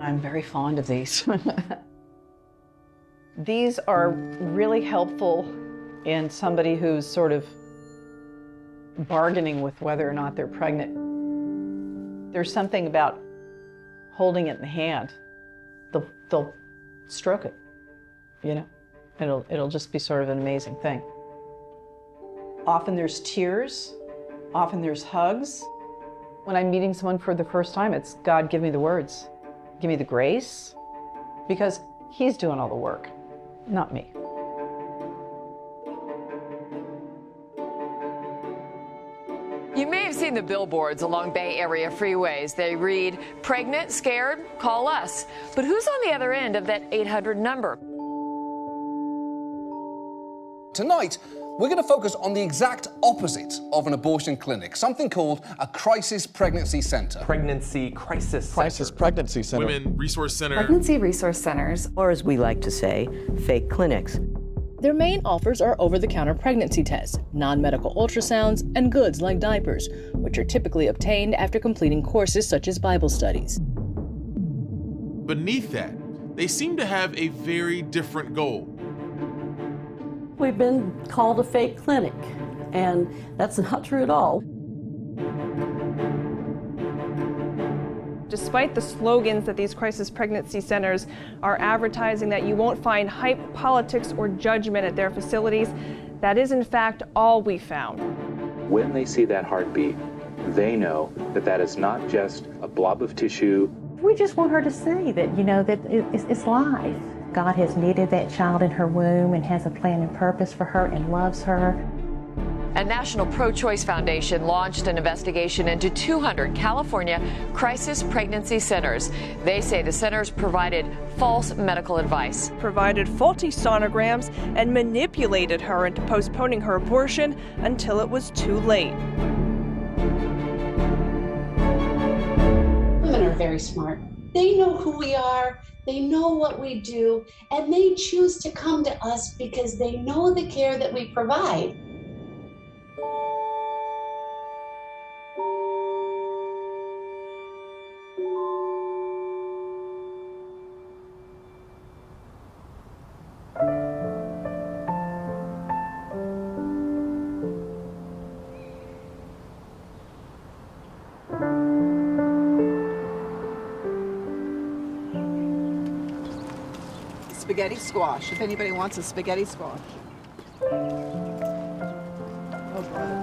I'm very fond of these. These are really helpful in somebody who's sort of bargaining with whether or not they're pregnant. There's something about holding it in the hand. They'll stroke it, you know? It'll just be sort of an amazing thing. Often there's tears, often there's hugs. When I'm meeting someone for the first time, it's God, give me the words, give me the grace, because He's doing all the work, not me. You may have seen the billboards along Bay Area freeways. They read, "Pregnant, scared? Call us." But who's on the other end of that 800 number? Tonight, we're going to focus on the exact opposite of an abortion clinic, something called a crisis pregnancy center. Pregnancy crisis center. Crisis pregnancy center. Women Resource Center. Pregnancy resource centers, or as we like to say, fake clinics. Their main offers are over-the-counter pregnancy tests, non-medical ultrasounds, and goods like diapers, which are typically obtained after completing courses such as Bible studies. Beneath that, they seem to have a very different goal. We've been called a fake clinic, and that's not true at all. Despite the slogans that these crisis pregnancy centers are advertising that you won't find hype, politics, or judgment at their facilities, that is in fact all we found. When they see that heartbeat, they know that that is not just a blob of tissue. We just want her to see that, you know, that it's life. God has knitted that child in her womb and has a plan and purpose for her and loves her. A National Pro-Choice Foundation launched an investigation into 200 California crisis pregnancy centers. They say the centers provided false medical advice, provided faulty sonograms, and manipulated her into postponing her abortion until it was too late. Women are very smart. They know who we are, they know what we do, and they choose to come to us because they know the care that we provide. Spaghetti squash, if anybody wants a spaghetti squash. Oh, brother.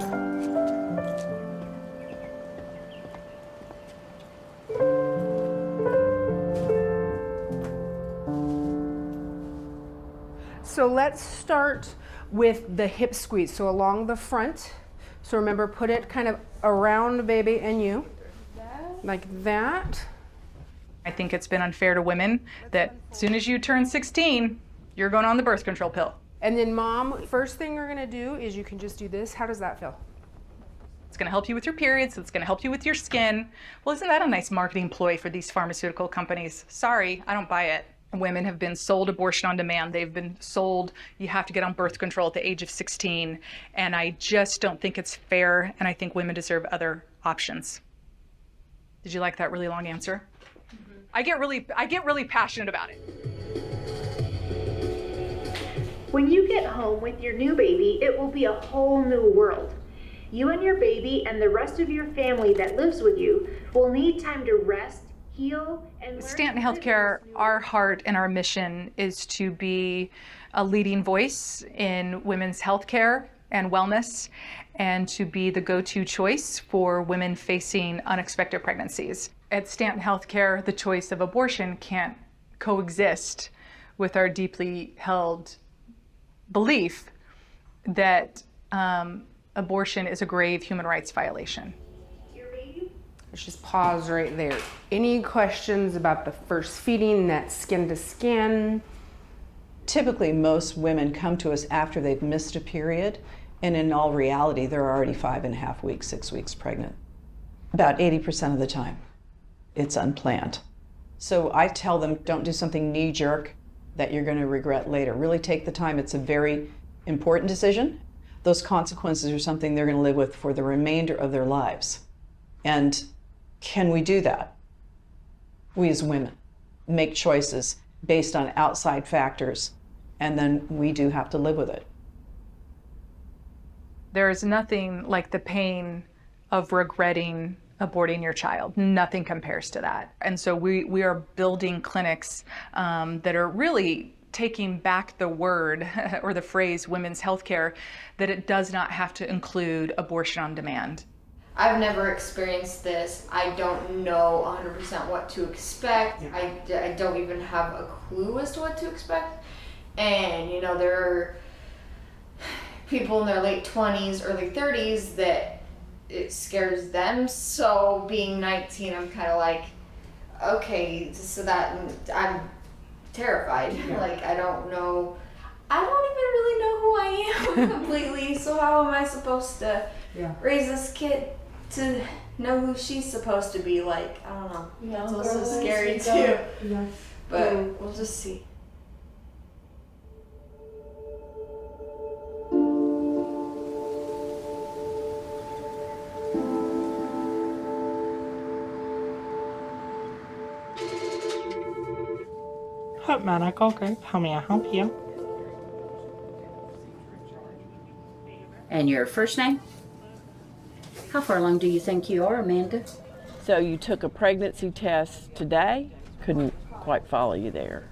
So let's start with the hip squeeze. So along the front. So remember, put it kind of around the baby and you, like that. I think it's been unfair to women that as soon as you turn 16, you're going on the birth control pill. And then mom, first thing you're gonna do is you can just do this. How does that feel? It's gonna help you with your periods, it's gonna help you with your skin. Well, isn't that a nice marketing ploy for these pharmaceutical companies? Sorry, I don't buy it. Women have been sold abortion on demand. They've been sold, you have to get on birth control at the age of 16. And I just don't think it's fair, and I think women deserve other options. Did you like that really long answer? I get really passionate about it. When you get home with your new baby, it will be a whole new world. You and your baby and the rest of your family that lives with you will need time to rest, heal, and learn. Stanton Healthcare, our heart and our mission is to be a leading voice in women's healthcare and wellness, and to be the go-to choice for women facing unexpected pregnancies. At Stanton Healthcare, the choice of abortion can't coexist with our deeply held belief that abortion is a grave human rights violation. Let's just pause right there. Any questions about the first feeding, that skin to skin? Typically, most women come to us after they've missed a period, and in all reality, they're already 5.5 weeks, 6 weeks pregnant. About 80% of the time, it's unplanned. So I tell them, don't do something knee-jerk that you're going to regret later. Really take the time. It's a very important decision. Those consequences are something they're going to live with for the remainder of their lives. And can we do that? We as women. make choices based on outside factors, and then we do have to live with it. There is nothing like the pain of regretting aborting your child. Nothing compares to that. And so we are building clinics that are really taking back the word or the phrase women's healthcare, that it does not have to include abortion on demand. I've never experienced this. I don't know 100% what to expect. I don't even have a clue as to what to expect. And you know, there are people in their late 20s, early 30s that it scares them. So being 19, I'm kind of like, okay, so that I'm terrified. Like, I don't know. I don't even really know who I am completely. So how am I supposed to raise this kid to know who she's supposed to be like? I don't know. That's also scary too. But we'll just see. Hope Medical Group, how may I help you? And your first name? How far along do you think you are, Amanda? So you took a pregnancy test today? Couldn't quite follow you there.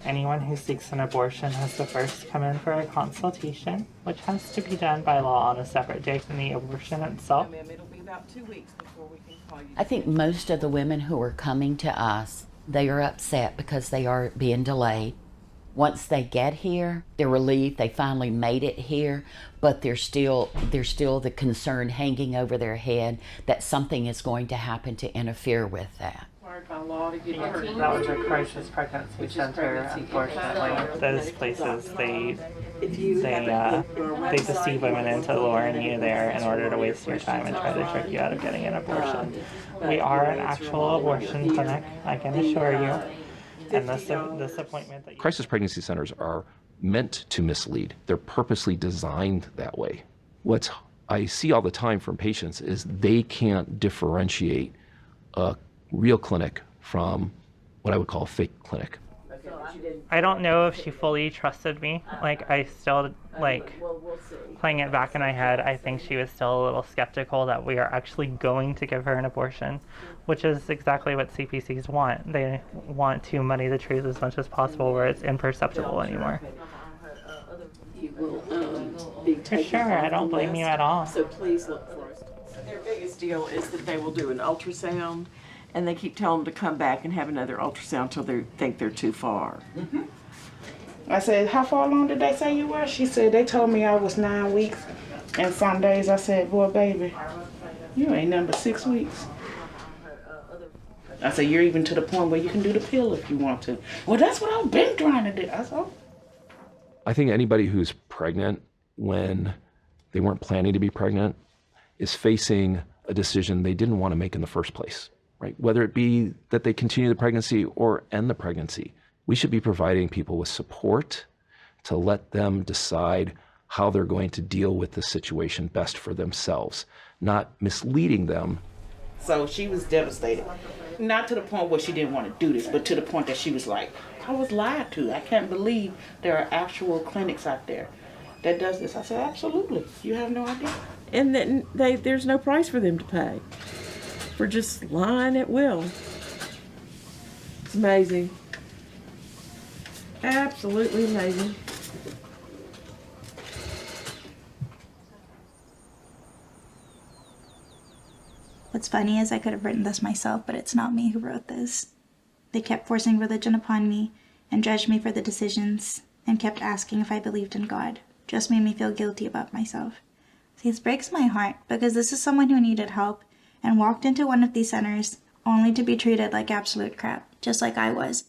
Anyone who seeks an abortion has to first come in for a consultation, which has to be done by law on a separate day from the abortion itself. It'll be about 2 weeks before we can call you. I think most of the women who are coming to us, they are upset because they are being delayed. Once they get here, they're relieved they finally made it here, but there's still the concern hanging over their head that something is going to happen to interfere with that. By law to get That was a crisis pregnancy center, unfortunately. Those places, they deceive women into luring you there in order to waste your time and try to trick you out of getting an abortion. We are an actual abortion clinic, I can assure you. And this appointment that Crisis pregnancy centers are meant to mislead. They're purposely designed that way. What I see all the time from patients is they can't differentiate a real clinic from what I would call a fake clinic. I don't know if she fully trusted me. Like, I still, playing it back in my head, I think she was still a little skeptical that we are actually going to give her an abortion, which is exactly what CPCs want. They want to muddy the truth as much as possible where it's imperceptible anymore. For sure, I don't blame you at all. So please look for us. Their biggest deal is that they will do an ultrasound, and they keep telling them to come back and have another ultrasound until they think they're too far. I said, how far along did they say you were? She said, they told me I was 9 weeks. And some days I said, boy, baby, you ain't nothing but 6 weeks. I said, you're even to the point where you can do the pill if you want to. Well, that's what I've been trying to do. I said, oh. I think anybody who's pregnant when they weren't planning to be pregnant is facing a decision they didn't want to make in the first place, right? Whether it be that they continue the pregnancy or end the pregnancy. We should be providing people with support to let them decide how they're going to deal with the situation best for themselves, not misleading them. So she was devastated. Not to the point where she didn't want to do this, but to the point that she was like, I was lied to. I can't believe there are actual clinics out there that does this. I said, absolutely. You have no idea. And then there's no price for them to pay for just lying at will. It's amazing. Absolutely amazing. What's funny is I could have written this myself, but it's not me who wrote this. They kept forcing religion upon me and judged me for the decisions and kept asking if I believed in God. Just made me feel guilty about myself. See, this breaks my heart because this is someone who needed help and walked into one of these centers only to be treated like absolute crap, just like I was.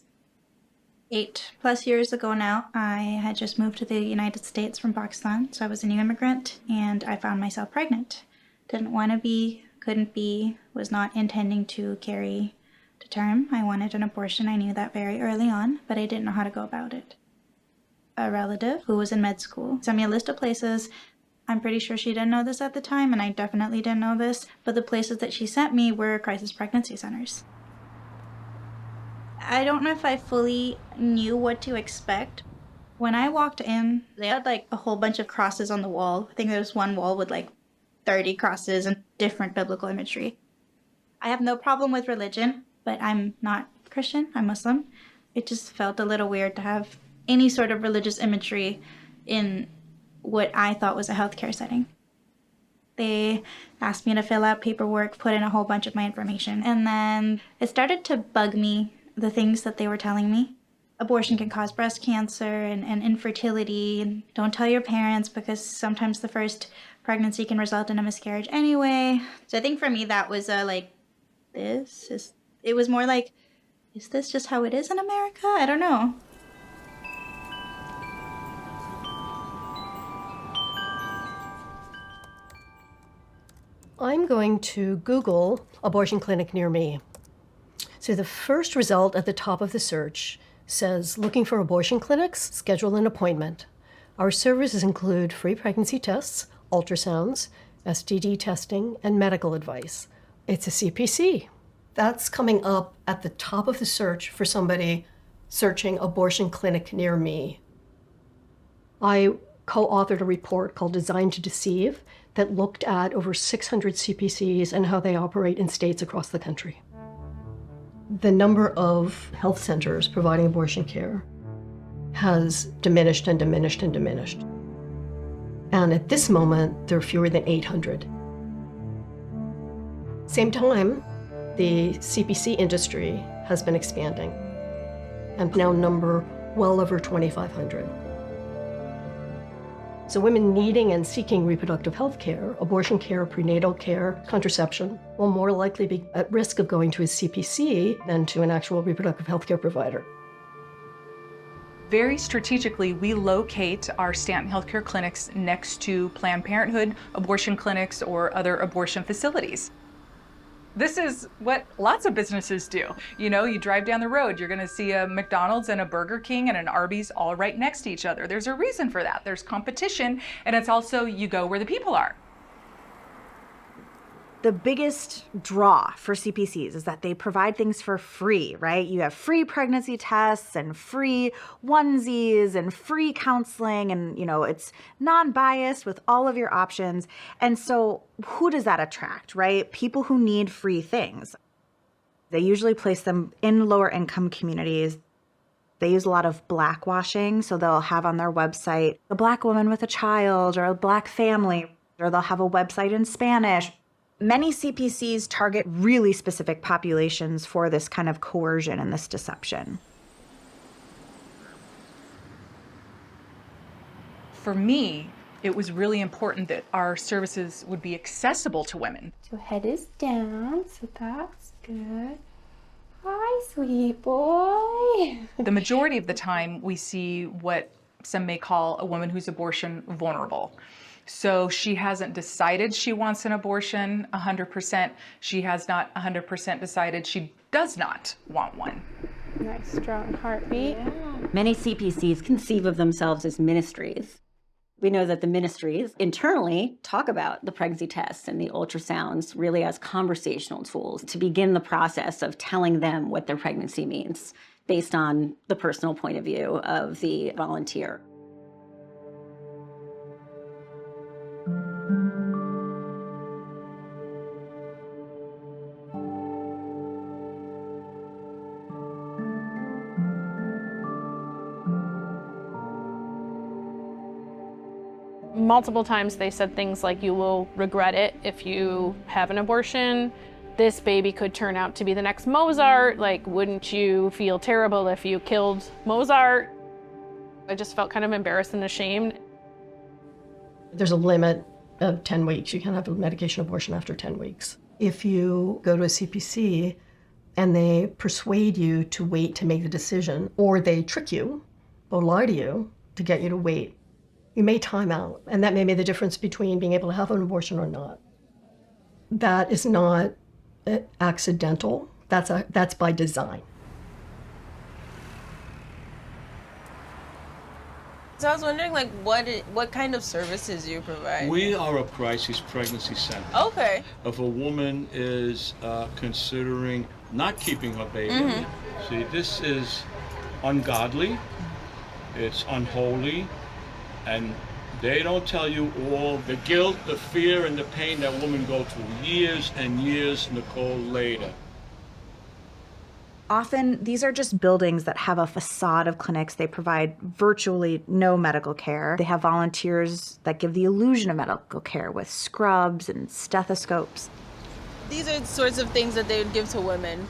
8+ years ago now, I had just moved to the United States from Pakistan, so I was a new immigrant, and I found myself pregnant. Didn't want to be, couldn't be, was not intending to carry to term. I wanted an abortion. I knew that very early on, but I didn't know how to go about it. A relative who was in med school sent me a list of places. I'm pretty sure she didn't know this at the time, and I definitely didn't know this, but the places that she sent me were crisis pregnancy centers. I don't know if I fully knew what to expect. When I walked in, they had like a whole bunch of crosses on the wall. I think there was one wall with like 30 crosses and different biblical imagery. I have no problem with religion, but I'm not Christian, I'm Muslim. It just felt a little weird to have any sort of religious imagery in what I thought was a healthcare setting. They asked me to fill out paperwork, put in a whole bunch of my information, and then it started to bug me, the things that they were telling me. Abortion can cause breast cancer and infertility, and don't tell your parents because sometimes the first pregnancy can result in a miscarriage anyway. So I think for me that was it was more like, is this just how it is in America? I don't know. I'm going to Google abortion clinic near me. So the first result at the top of the search says, looking for abortion clinics, schedule an appointment. Our services include free pregnancy tests, ultrasounds, STD testing, and medical advice. It's a CPC. That's coming up at the top of the search for somebody searching abortion clinic near me. I co-authored a report called Designed to Deceive that looked at over 600 CPCs and how they operate in states across the country. The number of health centers providing abortion care has diminished and diminished and diminished. And at this moment, there are fewer than 800. Same time, the CPC industry has been expanding and now number well over 2,500. So women needing and seeking reproductive health care, abortion care, prenatal care, contraception, will more likely be at risk of going to a CPC than to an actual reproductive health care provider. Very strategically, we locate our Stanton Healthcare clinics next to Planned Parenthood abortion clinics or other abortion facilities. This is what lots of businesses do. You know, you drive down the road, you're gonna see a McDonald's and a Burger King and an Arby's all right next to each other. There's a reason for that. There's competition, and it's also you go where the people are. The biggest draw for CPCs is that they provide things for free, right? You have free pregnancy tests and free onesies and free counseling, and it's non-biased with all of your options. And so who does that attract, right? People who need free things. They usually place them in lower income communities. They use a lot of blackwashing, so they'll have on their website a Black woman with a child or a Black family, or they'll have a website in Spanish. Many CPCs target really specific populations for this kind of coercion and this deception. For me, it was really important that our services would be accessible to women. So head is down, so that's good. Hi, sweet boy. The majority of the time, we see what some may call a woman who's abortion vulnerable. So she hasn't decided she wants an abortion 100%. She has not 100% decided she does not want one. Nice strong heartbeat. Yeah. Many CPCs conceive of themselves as ministries. We know that the ministries internally talk about the pregnancy tests and the ultrasounds really as conversational tools to begin the process of telling them what their pregnancy means based on the personal point of view of the volunteer. Multiple times they said things like, you will regret it if you have an abortion. This baby could turn out to be the next Mozart. Like, wouldn't you feel terrible if you killed Mozart? I just felt kind of embarrassed and ashamed. There's a limit of 10 weeks. You can't have a medication abortion after 10 weeks. If you go to a CPC and they persuade you to wait to make the decision, or they trick you or lie to you to get you to wait, you may time out, and that may be the difference between being able to have an abortion or not. That is not accidental. That's by design. So I was wondering, like, what kind of services you provide? We are a crisis pregnancy center. Okay. If a woman is considering not keeping her baby, See, this is ungodly, it's unholy, and they don't tell you all the guilt, the fear, and the pain that women go through years and years, Nicole, later. Often, these are just buildings that have a facade of clinics. They provide virtually no medical care. They have volunteers that give the illusion of medical care with scrubs and stethoscopes. These are the sorts of things that they would give to women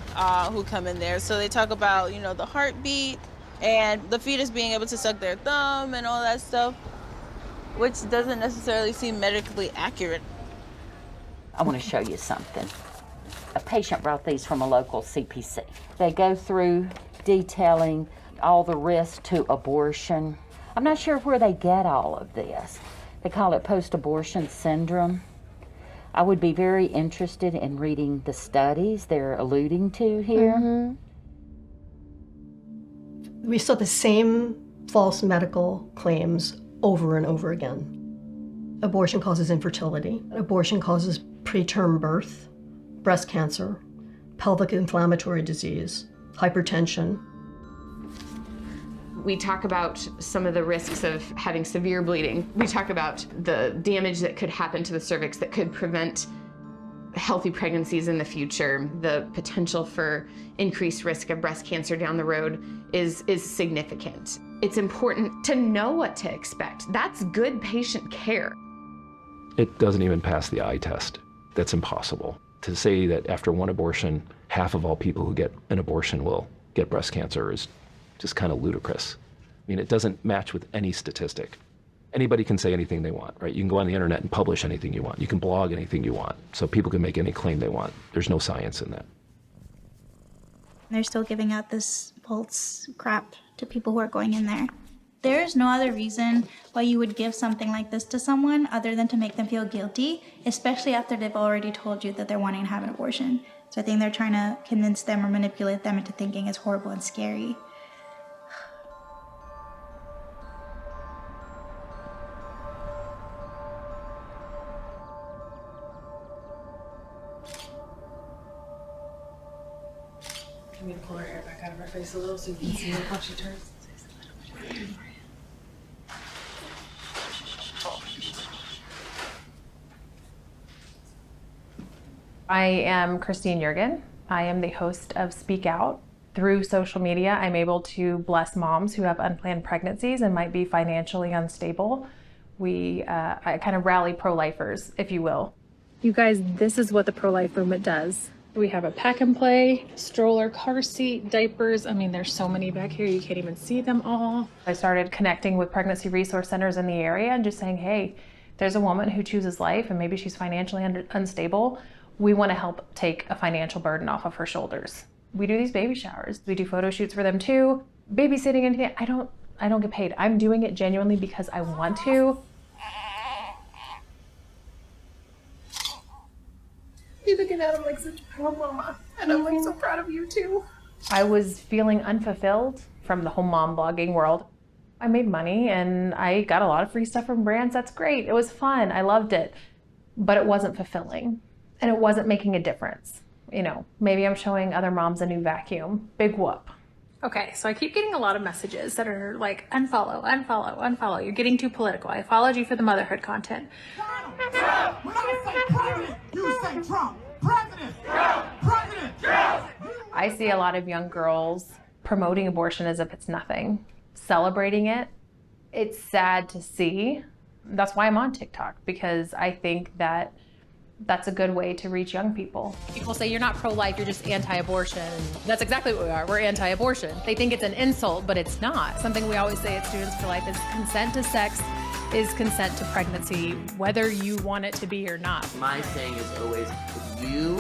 who come in there. So they talk about, you know, the heartbeat and the fetus being able to suck their thumb and all that stuff, which doesn't necessarily seem medically accurate. I want to show you something. A patient brought these from a local CPC. They go through detailing all the risks to abortion. I'm not sure where they get all of this. They call it post-abortion syndrome. I would be very interested in reading the studies they're alluding to here. We saw the same false medical claims over and over again. Abortion causes infertility. Abortion causes preterm birth, breast cancer, pelvic inflammatory disease, hypertension. We talk about some of the risks of having severe bleeding. We talk about the damage that could happen to the cervix that could prevent healthy pregnancies in the future. The potential for increased risk of breast cancer down the road is significant. It's important to know what to expect. That's good patient care. It doesn't even pass the eye test. That's impossible. To say that after one abortion, half of all people who get an abortion will get breast cancer is just kind of ludicrous. I mean, it doesn't match with any statistic. Anybody can say anything they want, right? You can go on the internet and publish anything you want. You can blog anything you want. So people can make any claim they want. There's no science in that. They're still giving out this false crap to people who are going in there. There's no other reason why you would give something like this to someone other than to make them feel guilty, especially after they've already told you that they're wanting to have an abortion. So I think they're trying to convince them or manipulate them into thinking it's horrible and scary. Can we pull her hair back out of her face a little so you can see how she turns? I am Christine Jurgen. I am the host of Speak Out. Through social media, I'm able to bless moms who have unplanned pregnancies and might be financially unstable. I kind of rally pro-lifers, if you will. You guys, this is what the pro-life movement does. We have a pack and play, stroller, car seat, diapers. I mean, there's so many back here, you can't even see them all. I started connecting with pregnancy resource centers in the area and just saying, hey, there's a woman who chooses life and maybe she's financially unstable. We want to help take a financial burden off of her shoulders. We do these baby showers. We do photo shoots for them too. Babysitting, anything, I don't get paid. I'm doing it genuinely because I want to. You're looking at him like such a proud mama, and I'm like so proud of you too. I was feeling unfulfilled from the whole mom blogging world. I made money and I got a lot of free stuff from brands. That's great. It was fun. I loved it, but it wasn't fulfilling and it wasn't making a difference. You know, maybe I'm showing other moms a new vacuum. Big whoop. Okay, so I keep getting a lot of messages that are like, unfollow, unfollow, unfollow. You're getting too political. I followed you for the motherhood content. When I say president, you say Trump. President! President! I see a lot of young girls promoting abortion as if it's nothing, celebrating it. It's sad to see. That's why I'm on TikTok, because I think that that's a good way to reach young people. People say you're not pro-life, you're just anti-abortion. That's exactly what we are. We're anti-abortion. They think it's an insult, but it's not. Something we always say at Students for Life is consent to sex is consent to pregnancy, whether you want it to be or not. My saying is always, if you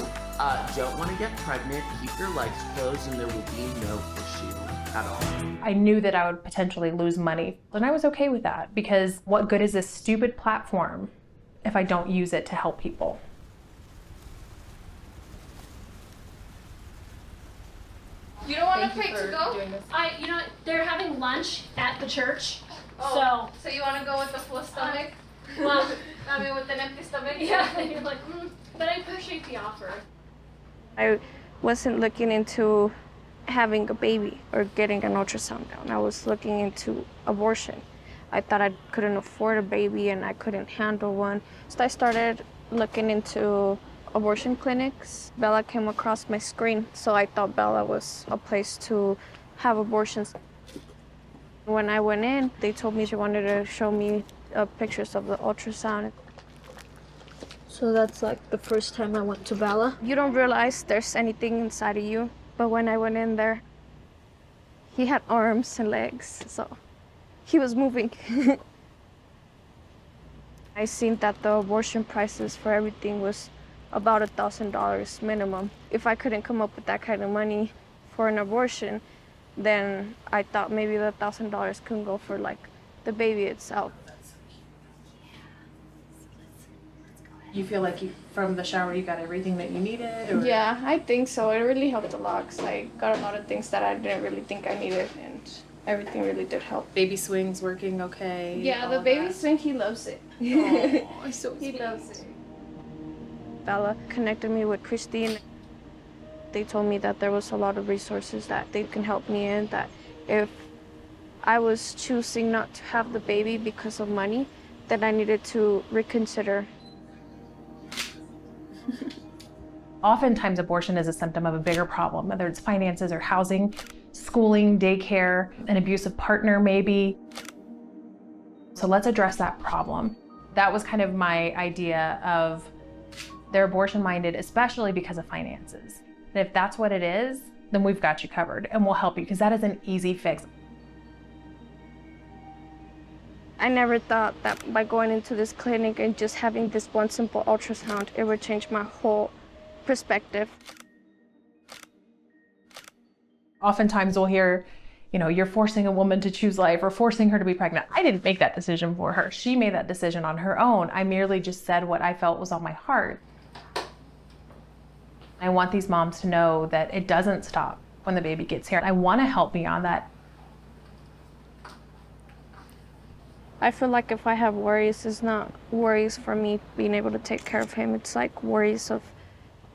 don't want to get pregnant, keep your legs closed and there will be no issue at all. I knew that I would potentially lose money, and I was okay with that, because what good is this stupid platform if I don't use it to help people? You don't want to pay to go? You know, they're having lunch at the church. Oh, so you want to go with the full stomach? Well, I mean, with an empty stomach? Yeah, and you're like, but I appreciate the offer. I wasn't looking into having a baby or getting an ultrasound done. I was looking into abortion. I thought I couldn't afford a baby and I couldn't handle one. So I started looking into abortion clinics. Bella came across my screen, so I thought Bella was a place to have abortions. When I went in, they told me she wanted to show me pictures of the ultrasound. So that's like the first time I went to Bella. You don't realize there's anything inside of you, but when I went in there, he had arms and legs, so he was moving. I seen that the abortion prices for everything was about $1,000 minimum. If I couldn't come up with that kind of money for an abortion, then I thought maybe the $1,000 could go for like the baby itself. You feel like from the shower you got everything that you needed? Or? Yeah, I think so. It really helped a lot because I got a lot of things that I didn't really think I needed, and everything really did help. Baby swing's working okay? Yeah, the baby swing, he loves it. Oh, so he loves it. Bella connected me with Christine. They told me that there was a lot of resources that they can help me in, that if I was choosing not to have the baby because of money, then I needed to reconsider. Oftentimes abortion is a symptom of a bigger problem, whether it's finances or housing, schooling, daycare, an abusive partner maybe. So let's address that problem. That was kind of my idea of they're abortion minded, especially because of finances. And if that's what it is, then we've got you covered and we'll help you because that is an easy fix. I never thought that by going into this clinic and just having this one simple ultrasound, it would change my whole perspective. Oftentimes we'll hear, you know, you're forcing a woman to choose life or forcing her to be pregnant. I didn't make that decision for her. She made that decision on her own. I merely just said what I felt was on my heart. I want these moms to know that it doesn't stop when the baby gets here. I want to help beyond that. I feel like if I have worries, it's not worries for me being able to take care of him. It's like worries of,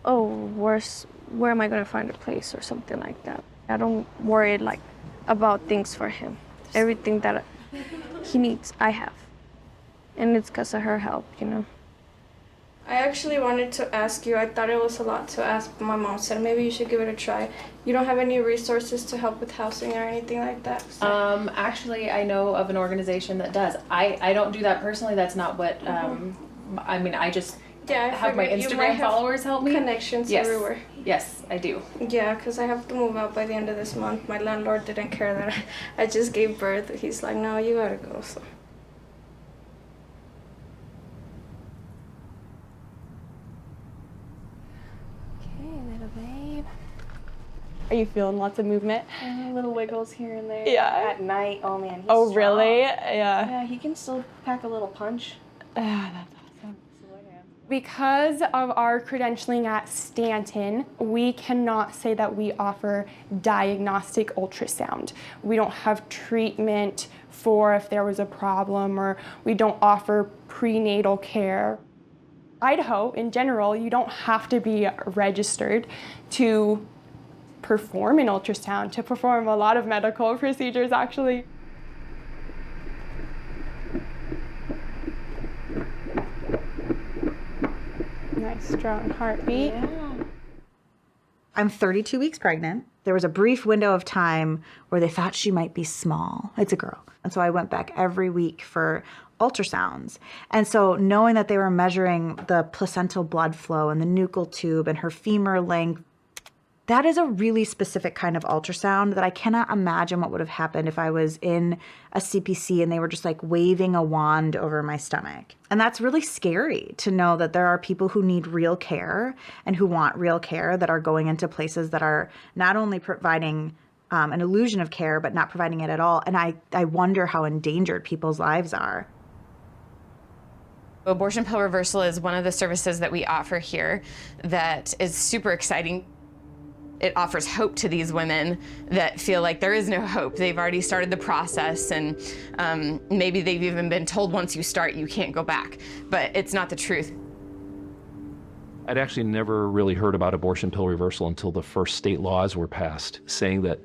oh, where am I going to find a place or something like that. I don't worry like about things for him. Everything that he needs, I have. And it's because of her help, you know. I actually wanted to ask you, I thought it was a lot to ask, but my mom said maybe you should give it a try. You don't have any resources to help with housing or anything like that? So. Actually, I know of an organization that does. I don't do that personally. That's not what, I mean, I just have my Instagram followers help me. Connections everywhere. Yes, I do. Yeah, because I have to move out by the end of this month. My landlord didn't care that I just gave birth. He's like, no, you gotta go, so. Are you feeling lots of movement? Little wiggles here and there. Yeah. At night, oh man. He's Oh, strong. really? Yeah. Yeah, he can still pack a little punch. That's awesome. Because of our credentialing at Stanton, we cannot say that we offer diagnostic ultrasound. We don't have treatment for if there was a problem, or we don't offer prenatal care. Idaho, in general, you don't have to be registered to perform an ultrasound, to perform a lot of medical procedures, actually. Nice, strong heartbeat. Yeah. I'm 32 weeks pregnant. There was a brief window of time where they thought she might be small. It's a girl. And so I went back every week for ultrasounds. And so knowing that they were measuring the placental blood flow and the nuchal tube and her femur length, that is a really specific kind of ultrasound that I cannot imagine what would have happened if I was in a CPC and they were just like waving a wand over my stomach. And that's really scary to know that there are people who need real care and who want real care that are going into places that are not only providing an illusion of care, but not providing it at all. And I wonder how endangered people's lives are. Abortion pill reversal is one of the services that we offer here that is super exciting. It offers hope to these women that feel like there is no hope. They've already started the process, and maybe they've even been told once you start, you can't go back. But it's not the truth. I'd actually never really heard about abortion pill reversal until the first state laws were passed, saying that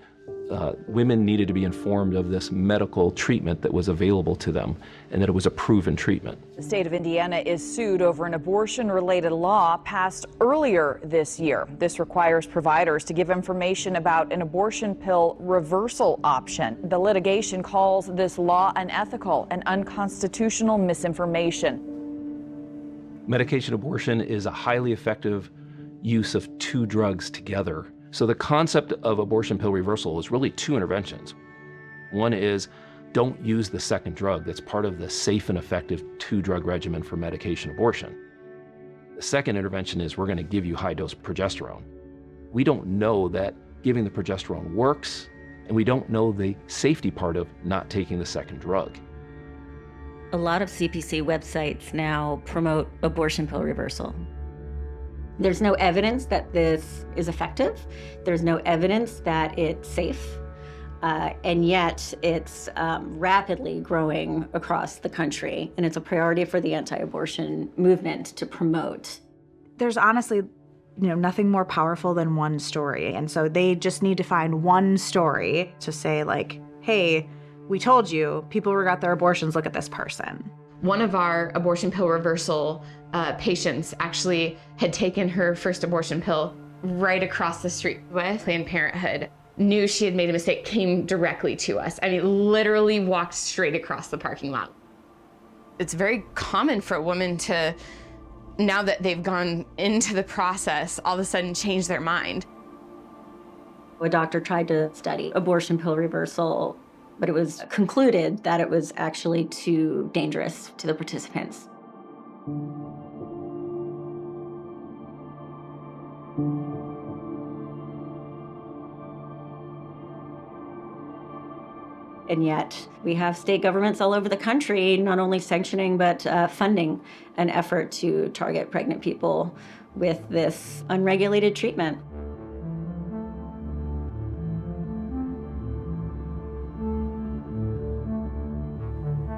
women needed to be informed of this medical treatment that was available to them and that it was a proven treatment. The state of Indiana is sued over an abortion-related law passed earlier this year. This requires providers to give information about an abortion pill reversal option. The litigation calls this law unethical and unconstitutional misinformation. Medication abortion is a highly effective use of two drugs together. So the concept of abortion pill reversal is really two interventions. One is don't use the second drug that's part of the safe and effective two-drug regimen for medication abortion. The second intervention is we're going to give you high-dose progesterone. We don't know that giving the progesterone works, and we don't know the safety part of not taking the second drug. A lot of CPC websites now promote abortion pill reversal. There's no evidence that this is effective. There's no evidence that it's safe. And yet it's rapidly growing across the country. And it's a priority for the anti-abortion movement to promote. There's honestly, nothing more powerful than one story. And so they just need to find one story to say like, hey, we told you, people regret their abortions, look at this person. One of our abortion pill reversal patients actually had taken her first abortion pill right across the street with Planned Parenthood. Knew she had made a mistake, came directly to us. I mean, literally walked straight across the parking lot. It's very common for a woman to, now that they've gone into the process, all of a sudden change their mind. A doctor tried to study abortion pill reversal, but it was concluded that it was actually too dangerous to the participants. And yet we have state governments all over the country not only sanctioning but funding an effort to target pregnant people with this unregulated treatment.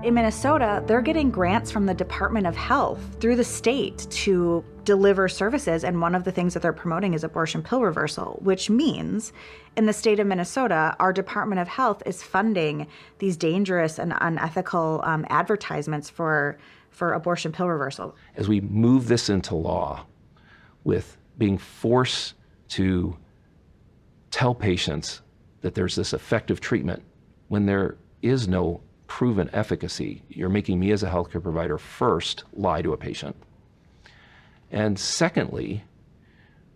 In Minnesota, they're getting grants from the Department of Health through the state to deliver services, and one of the things that they're promoting is abortion pill reversal, which means in the state of Minnesota, our Department of Health is funding these dangerous and unethical advertisements for abortion pill reversal. As we move this into law, with being forced to tell patients that there's this effective treatment when there is no proven efficacy, you're making me as a healthcare provider first lie to a patient. And secondly,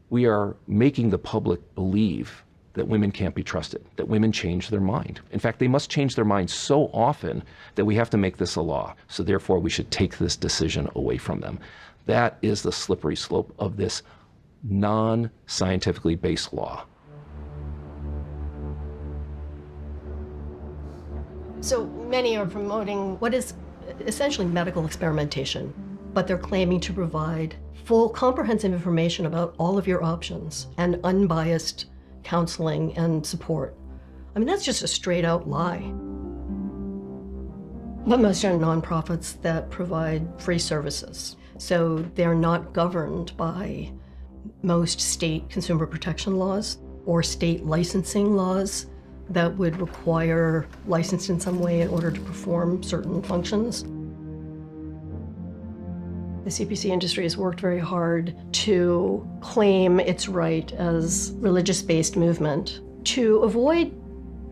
we are making the public believe that women can't be trusted, that women change their mind. In fact, they must change their mind so often that we have to make this a law. So therefore, we should take this decision away from them. That is the slippery slope of this non-scientifically based law. So many are promoting what is essentially medical experimentation, but they're claiming to provide full comprehensive information about all of your options and unbiased counseling and support. I mean, that's just a straight out lie. But most are nonprofits that provide free services. So they're not governed by most state consumer protection laws or state licensing laws that would require licensed in some way in order to perform certain functions. The CPC industry has worked very hard to claim its right as religious-based movement to avoid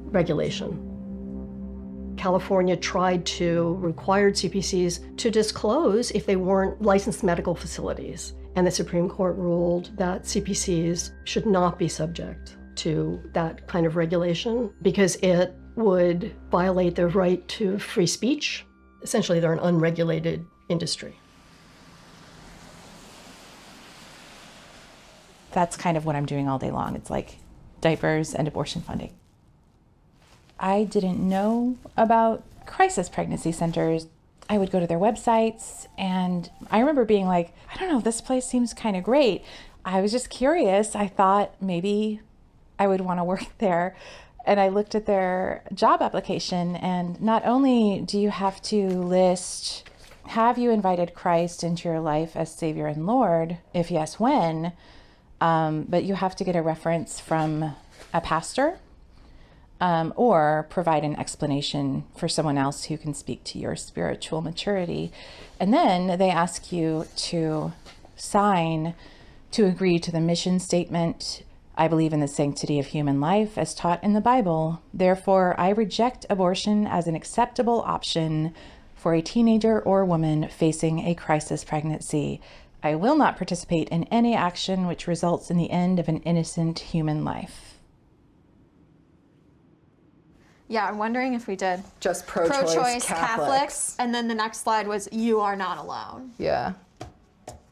regulation. California tried to require CPCs to disclose if they weren't licensed medical facilities, and the Supreme Court ruled that CPCs should not be subject to that kind of regulation because it would violate their right to free speech. Essentially, they're an unregulated industry. That's kind of what I'm doing all day long. It's like diapers and abortion funding. I didn't know about crisis pregnancy centers. I would go to their websites, and I remember being like, I don't know, this place seems kind of great. I was just curious. I thought maybe I would want to work there. And I looked at their job application, and not only do you have to list Have you invited Christ into your life as Savior and Lord? If yes, when? But you have to get a reference from a pastor or provide an explanation for someone else who can speak to your spiritual maturity. And then they ask you to sign to agree to the mission statement. I believe in the sanctity of human life as taught in the Bible. Therefore, I reject abortion as an acceptable option for a teenager or woman facing a crisis pregnancy. I will not participate in any action which results in the end of an innocent human life. Yeah, I'm wondering if we did just pro-choice Catholics, and then the next slide was you are not alone. Yeah.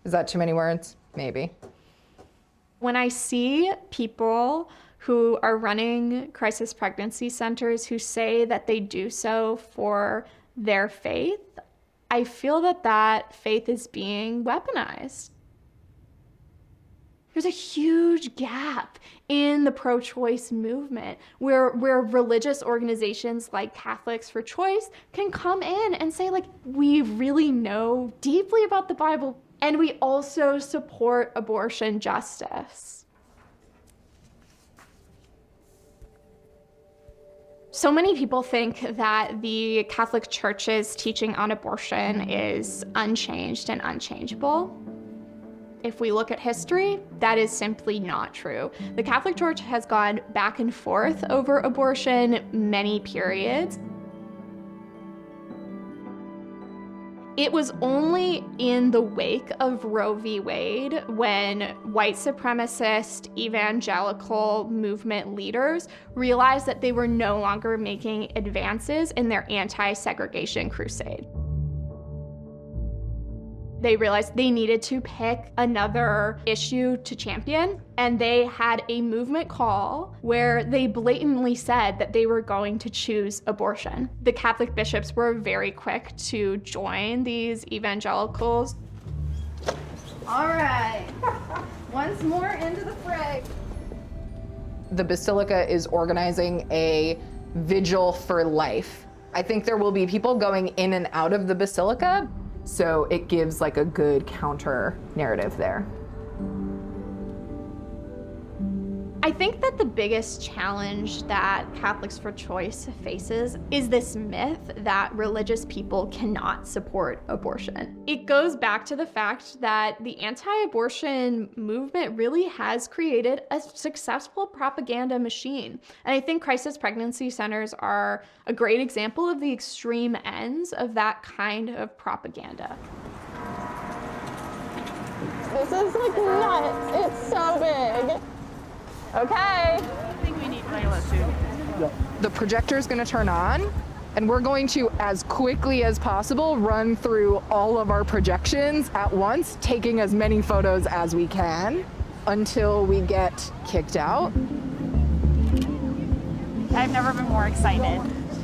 Is that too many words? Maybe. When I see people who are running crisis pregnancy centers who say that they do so for their faith, I feel that that faith is being weaponized. There's a huge gap in the pro-choice movement where religious organizations like Catholics for Choice can come in and say, like, we really know deeply about the Bible and we also support abortion justice. So many people think that the Catholic Church's teaching on abortion is unchanged and unchangeable. If we look at history, that is simply not true. The Catholic Church has gone back and forth over abortion many periods. It was only in the wake of Roe v. Wade when white supremacist evangelical movement leaders realized that they were no longer making advances in their anti-segregation crusade. They realized they needed to pick another issue to champion, and they had a movement call where they blatantly said that they were going to choose abortion. The Catholic bishops were very quick to join these evangelicals. All right, once more into the fray. The Basilica is organizing a vigil for life. I think there will be people going in and out of the Basilica, so it gives like a good counter narrative there. I think that the biggest challenge that Catholics for Choice faces is this myth that religious people cannot support abortion. It goes back to the fact that the anti-abortion movement really has created a successful propaganda machine. And I think crisis pregnancy centers are a great example of the extreme ends of that kind of propaganda. This is like nuts. It's so big. Okay. I think we need Layla too. The projector is going to turn on, and we're going to, as quickly as possible, run through all of our projections at once, taking as many photos as we can until we get kicked out. I've never been more excited.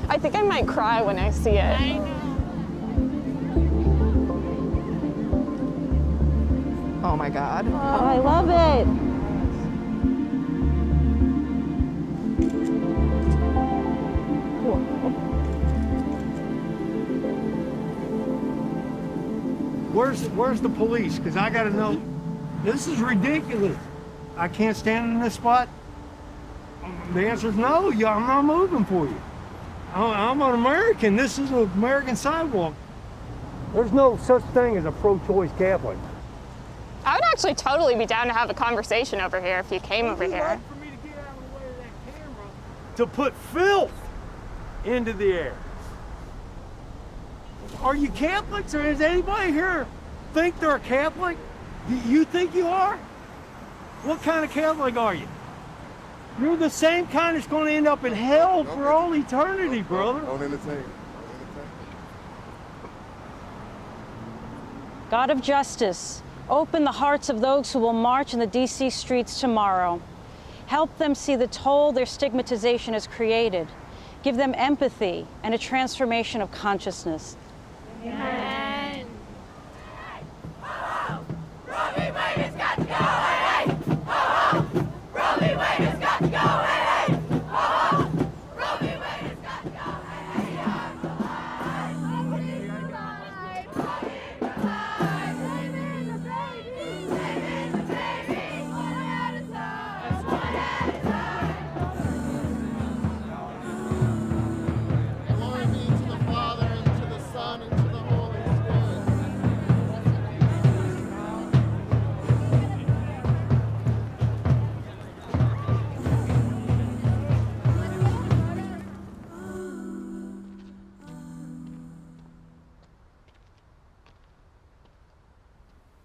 I think I might cry when I see it. I know. Oh my God. Oh, I love it. Where's the police? Because I gotta know. This is ridiculous. I can't stand in this spot. The answer is no. I'm not moving for you. I'm an American. This is an American sidewalk. There's no such thing as a pro-choice Catholic. I would actually totally be down to have a conversation over here if you came over here. For me to get out of the way of that camera to put filth into the air. Are you Catholics, or does anybody here think they're a Catholic? Do you think you are? What kind of Catholic are you? You're the same kind that's going to end up in hell for all eternity, brother. Don't entertain. God of justice, open the hearts of those who will march in the D.C. streets tomorrow. Help them see the toll their stigmatization has created. Give them empathy and a transformation of consciousness. Amen. Roe v. Wade has got to go, hey, hey! Roe v. Wade has got to go, hey, hey! Roe v. Wade has got to go, hey, hey!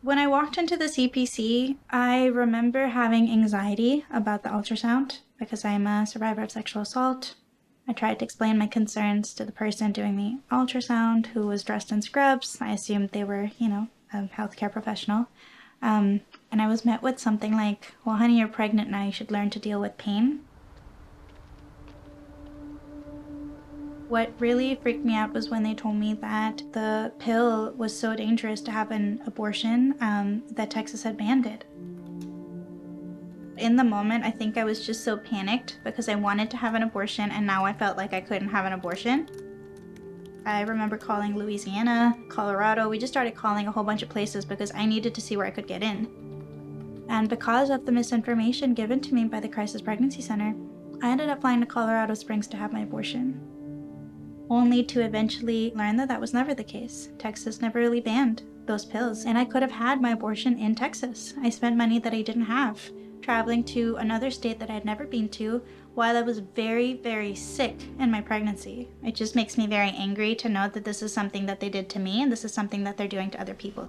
When I walked into the CPC, I remember having anxiety about the ultrasound because I'm a survivor of sexual assault. I tried to explain my concerns to the person doing the ultrasound, who was dressed in scrubs. I assumed they were, a healthcare professional. And I was met with something like, well, honey, you're pregnant now. You should learn to deal with pain. What really freaked me out was when they told me that the pill was so dangerous to have an abortion that Texas had banned it. In the moment, I think I was just so panicked because I wanted to have an abortion and now I felt like I couldn't have an abortion. I remember calling Louisiana, Colorado. We just started calling a whole bunch of places because I needed to see where I could get in. And because of the misinformation given to me by the Crisis Pregnancy Center, I ended up flying to Colorado Springs to have my abortion. Only to eventually learn that that was never the case. Texas never really banned those pills, and I could have had my abortion in Texas. I spent money that I didn't have, traveling to another state that I had never been to while I was very, very sick in my pregnancy. It just makes me very angry to know that this is something that they did to me, and this is something that they're doing to other people.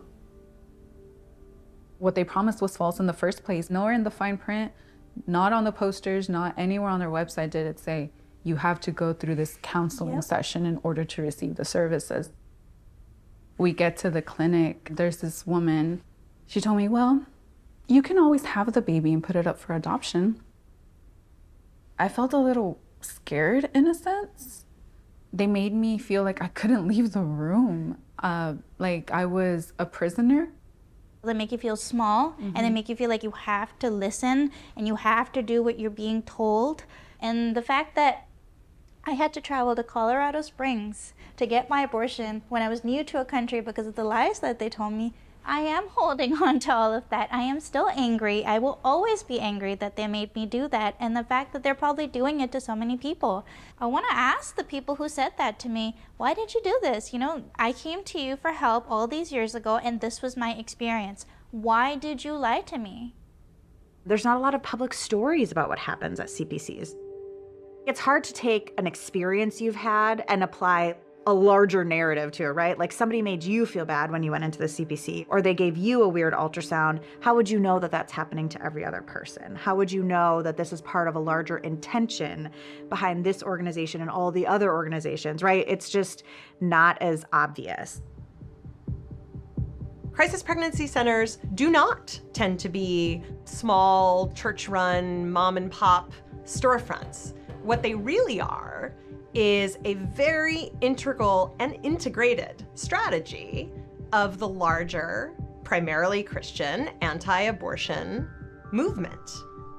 What they promised was false in the first place. Nowhere in the fine print, not on the posters, not anywhere on their website did it say, you have to go through this counseling session in order to receive the services. We get to the clinic, there's this woman, she told me, well, you can always have the baby and put it up for adoption. I felt a little scared in a sense. They made me feel like I couldn't leave the room, like I was a prisoner. They make you feel small, and they make you feel like you have to listen and you have to do what you're being told. And the fact that I had to travel to Colorado Springs to get my abortion when I was new to a country because of the lies that they told me, I am holding on to all of that. I am still angry. I will always be angry that they made me do that, and the fact that they're probably doing it to so many people. I want to ask the people who said that to me, why did you do this? I came to you for help all these years ago, and this was my experience. Why did you lie to me? There's not a lot of public stories about what happens at CPCs. It's hard to take an experience you've had and apply a larger narrative to it, right? Like somebody made you feel bad when you went into the CPC, or they gave you a weird ultrasound. How would you know that that's happening to every other person? How would you know that this is part of a larger intention behind this organization and all the other organizations, right? It's just not as obvious. Crisis pregnancy centers do not tend to be small, church-run, mom-and-pop storefronts. What they really are is a very integral and integrated strategy of the larger, primarily Christian, anti-abortion movement.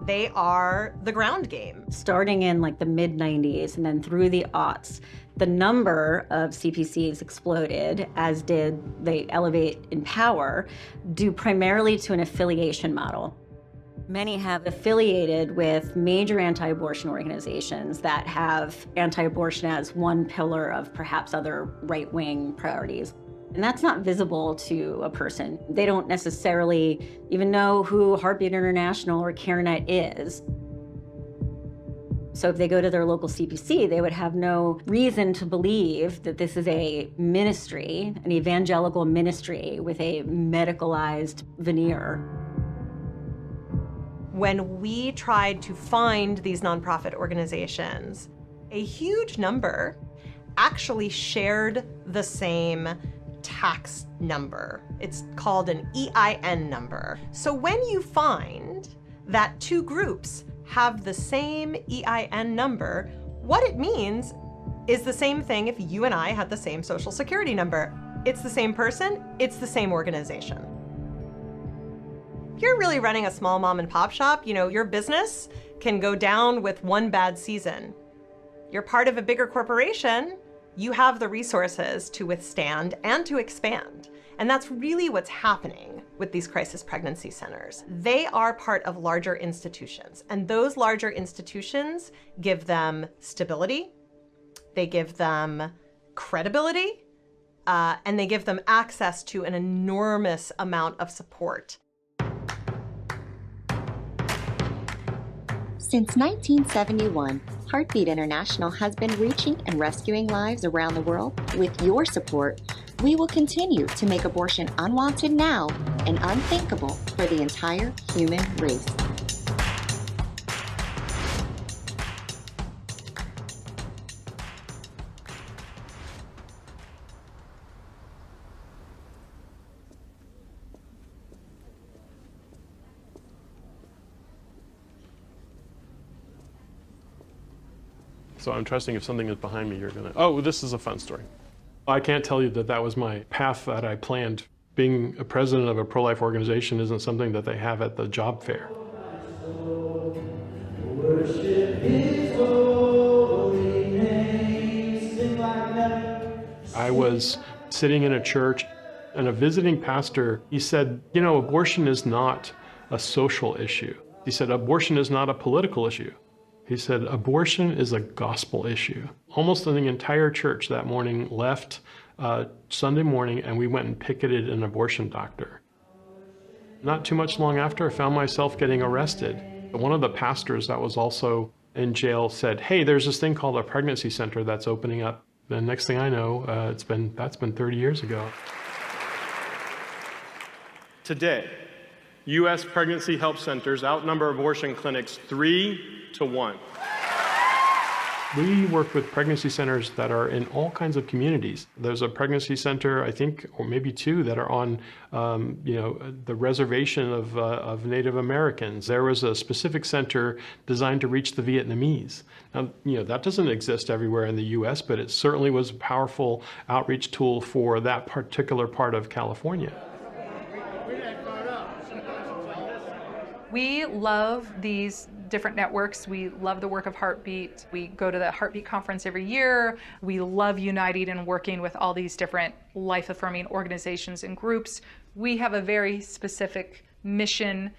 They are the ground game. Starting in like the mid-90s and then through the aughts, the number of CPCs exploded, as did they elevate in power, due primarily to an affiliation model. Many have affiliated with major anti-abortion organizations that have anti-abortion as one pillar of perhaps other right-wing priorities. And that's not visible to a person. They don't necessarily even know who Heartbeat International or CareNet is. So if they go to their local CPC, they would have no reason to believe that this is a ministry, an evangelical ministry with a medicalized veneer. When we tried to find these nonprofit organizations, a huge number actually shared the same tax number. It's called an EIN number. So when you find that two groups have the same EIN number, what it means is the same thing if you and I had the same social security number. It's the same person, it's the same organization. If you're really running a small mom and pop shop, your business can go down with one bad season. You're part of a bigger corporation, you have the resources to withstand and to expand. And that's really what's happening with these crisis pregnancy centers. They are part of larger institutions, and those larger institutions give them stability, they give them credibility, and they give them access to an enormous amount of support. Since 1971, Heartbeat International has been reaching and rescuing lives around the world with your support We will continue to make abortion unwanted now and unthinkable for the entire human race. So I'm trusting if something is behind me, you're gonna, oh, this is a fun story. I can't tell you that that was my path that I planned. Being a president of a pro-life organization isn't something that they have at the job fair. I was sitting in a church and a visiting pastor, he said, you know, abortion is not a social issue. He said, abortion is not a political issue. He said, abortion is a gospel issue. Almost the entire church that morning left Sunday morning, and we went and picketed an abortion doctor. Not too much long after, I found myself getting arrested. One of the pastors that was also in jail said, hey, there's this thing called a pregnancy center that's opening up. The next thing I know, that's been 30 years ago. Today, U.S. pregnancy help centers outnumber abortion clinics 3-to-1. We work with pregnancy centers that are in all kinds of communities. There's a pregnancy center, I think, or maybe two, that are on, the reservation of Native Americans. There was a specific center designed to reach the Vietnamese. Now, that doesn't exist everywhere in the U.S., but it certainly was a powerful outreach tool for that particular part of California. We love these different networks. We love the work of Heartbeat. We go to the Heartbeat conference every year. We love uniting and working with all these different life-affirming organizations and groups. We have a very specific mission,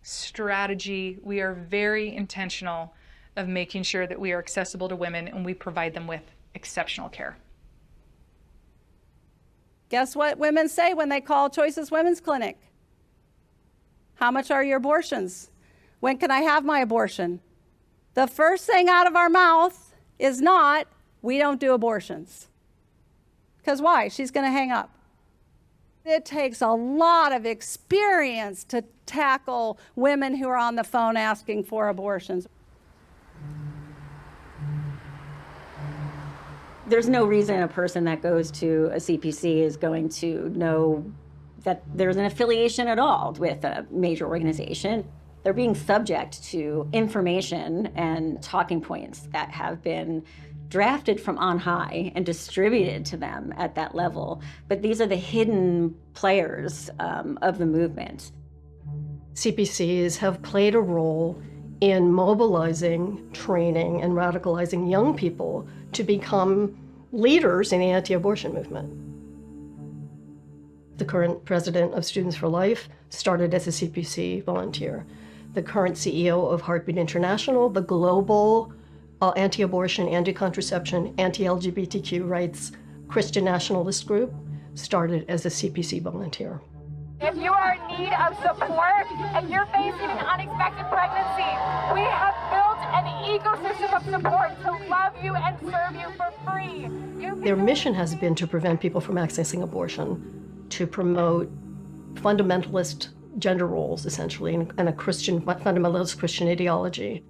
strategy. We are very intentional of making sure that we are accessible to women and we provide them with exceptional care. Guess what women say when they call Choices Women's Clinic? How much are your abortions? When can I have my abortion? The first thing out of our mouth is not, we don't do abortions. Because why? She's going to hang up. It takes a lot of experience to tackle women who are on the phone asking for abortions. There's no reason a person that goes to a CPC is going to know that there's an affiliation at all with a major organization. They're being subject to information and talking points that have been drafted from on high and distributed to them at that level. But these are the hidden players of the movement. CPCs have played a role in mobilizing, training, and radicalizing young people to become leaders in the anti-abortion movement. The current president of Students for Life started as a CPC volunteer. The current CEO of Heartbeat International, the global anti-abortion, anti-contraception, anti-LGBTQ rights Christian nationalist group, started as a CPC volunteer. If you are in need of support and you're facing an unexpected pregnancy, we have built an ecosystem of support to love you and serve you for free. Their mission has been to prevent people from accessing abortion, to promote fundamentalist gender roles, essentially, and a fundamentalist Christian ideology.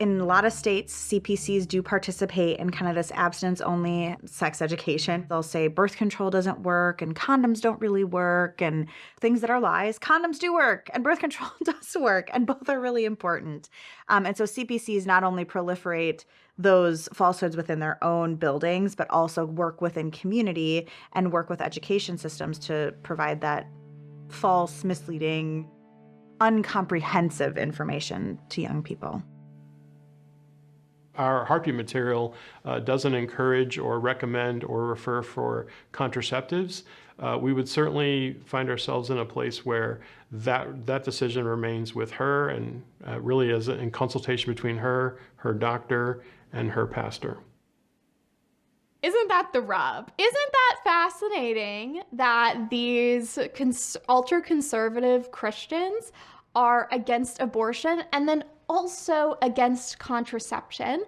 In a lot of states, CPCs do participate in kind of this abstinence-only sex education. They'll say birth control doesn't work and condoms don't really work and things that are lies. Condoms do work and birth control does work, and both are really important. And so CPCs not only proliferate those falsehoods within their own buildings, but also work within community and work with education systems to provide that false, misleading, incomprehensive information to young people. Our Heartbeat material doesn't encourage or recommend or refer for contraceptives. We would certainly find ourselves in a place where that decision remains with her and really is in consultation between her, her doctor, and her pastor. Isn't that the rub? Isn't that fascinating that these ultra-conservative Christians are against abortion and then also against contraception?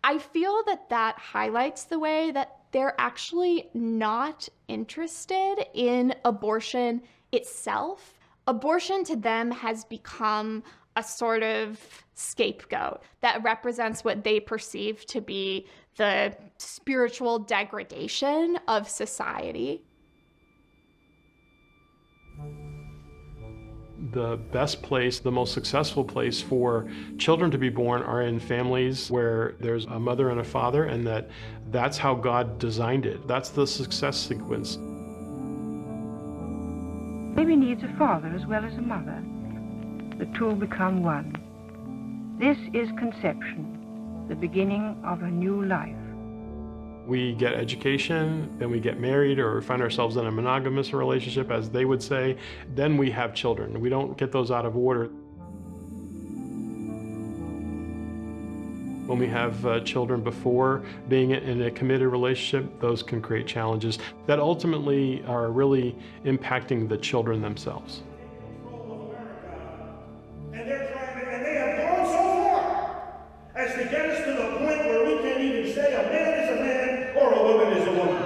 I feel that highlights the way that they're actually not interested in abortion itself. Abortion to them has become a sort of scapegoat that represents what they perceive to be the spiritual degradation of society. The best place, the most successful place for children to be born are in families where there's a mother and a father, and that's how God designed it. That's the success sequence. Baby needs a father as well as a mother. The two become one. This is conception, the beginning of a new life. We get education, then we get married or find ourselves in a monogamous relationship, as they would say, then we have children. We don't get those out of order. When we have children before being in a committed relationship, those can create challenges that ultimately are really impacting the children themselves. And they have gone so far as to get us to the point where we can't even say a man is a man or a woman is a woman.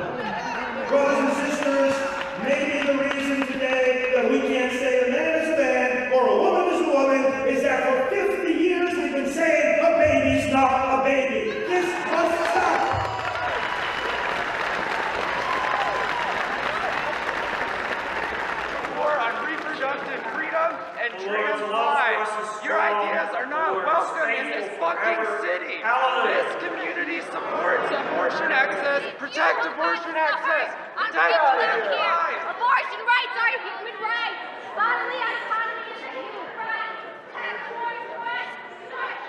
Brothers and sisters, maybe the reason today that we can't say a man is a man or a woman is a woman is that for 50 years we've been saying a baby's not a baby. This must stop. War on reproductive freedom and trans lives. Your ideas are not welcome in this fucking city. This community supports abortion access. Protect abortion access. Protect women's lives. Abortion rights are human rights. Bodily autonomy is a human right. Protect women's rights.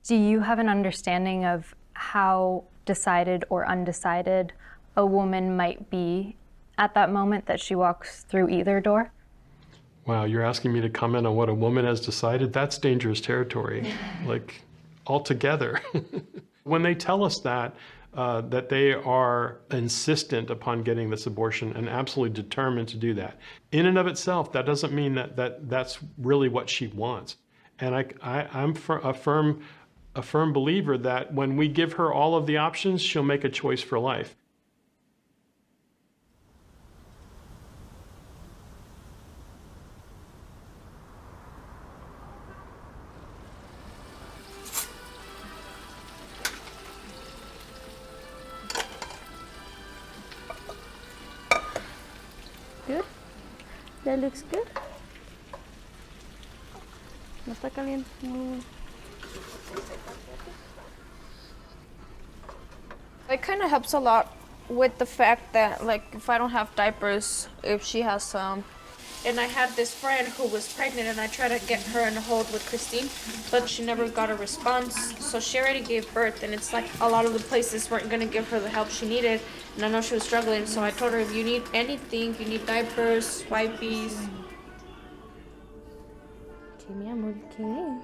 Do you have an understanding of how decided or undecided a woman might be at that moment that she walks through either door? Wow, you're asking me to comment on what a woman has decided? That's dangerous territory, like altogether. When they tell us that they are insistent upon getting this abortion and absolutely determined to do that, in and of itself, that doesn't mean that's really what she wants. And I'm a firm believer that when we give her all of the options, she'll make a choice for life. Good? That looks good. No está caliente. It kind of helps a lot with the fact that, like, if I don't have diapers, if she has some. And I had this friend who was pregnant, and I tried to get her in a hold with Christine, but she never got a response. So she already gave birth, and it's like a lot of the places weren't going to give her the help she needed. And I know she was struggling, so I told her, if you need anything, if you need diapers, wipes. Okay, mi amor, okay.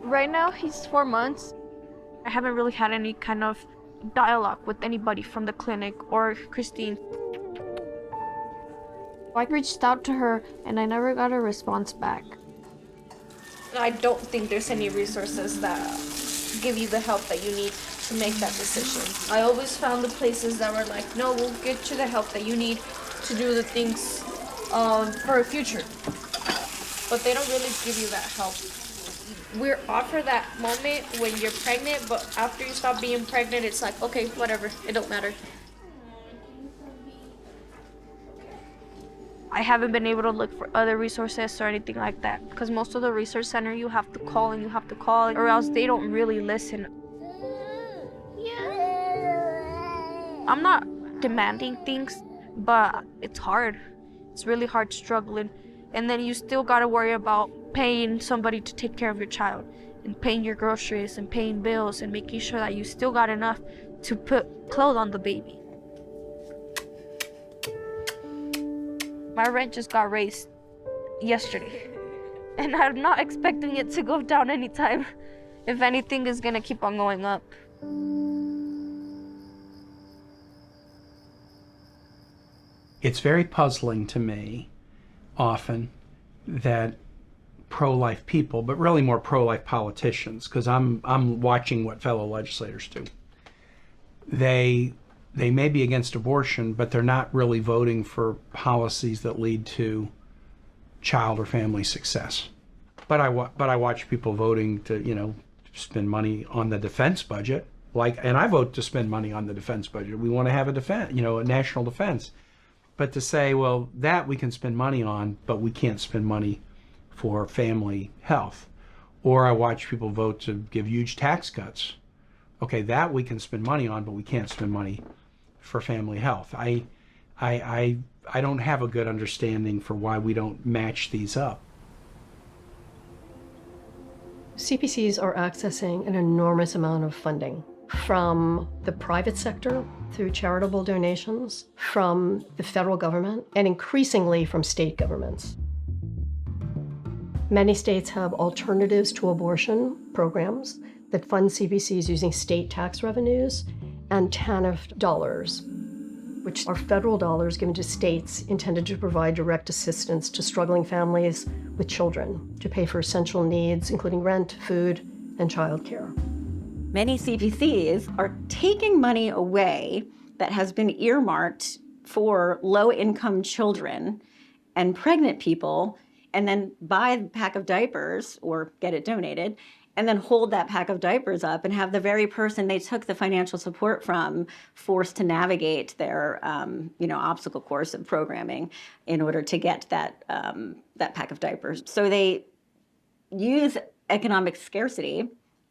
Right now, he's 4 months. I haven't really had any kind of dialogue with anybody from the clinic or Christine. I reached out to her, and I never got a response back. I don't think there's any resources that give you the help that you need to make that decision. I always found the places that were like, no, we'll get you the help that you need to do the things for a future. But they don't really give you that help. We're offered that moment when you're pregnant, but after you stop being pregnant, it's like, okay, whatever, it don't matter. I haven't been able to look for other resources or anything like that, because most of the resource center you have to call and you have to call, or else they don't really listen. I'm not demanding things, but it's hard. It's really hard struggling. And then you still gotta worry about paying somebody to take care of your child, and paying your groceries, and paying bills, and making sure that you still got enough to put clothes on the baby. My rent just got raised yesterday, and I'm not expecting it to go down anytime. If anything, it's gonna keep on going up. It's very puzzling to me, often, that pro-life people, but really more pro-life politicians, because I'm watching what fellow legislators do. They may be against abortion, but they're not really voting for policies that lead to child or family success. But I watch people voting to, spend money on the defense budget, and I vote to spend money on the defense budget. We want to have a defense, a national defense. But to say, well, that we can spend money on, but we can't spend money for family health. Or I watch people vote to give huge tax cuts. Okay, that we can spend money on, but we can't spend money for family health. I don't have a good understanding for why we don't match these up. CPCs are accessing an enormous amount of funding from the private sector through charitable donations, from the federal government, and increasingly from state governments. Many states have alternatives to abortion programs that fund CPCs using state tax revenues and TANF dollars, which are federal dollars given to states intended to provide direct assistance to struggling families with children to pay for essential needs, including rent, food, and childcare. Many CPCs are taking money away that has been earmarked for low-income children and pregnant people, and then buy a pack of diapers or get it donated, and then hold that pack of diapers up and have the very person they took the financial support from forced to navigate their obstacle course of programming in order to get that pack of diapers. So they use economic scarcity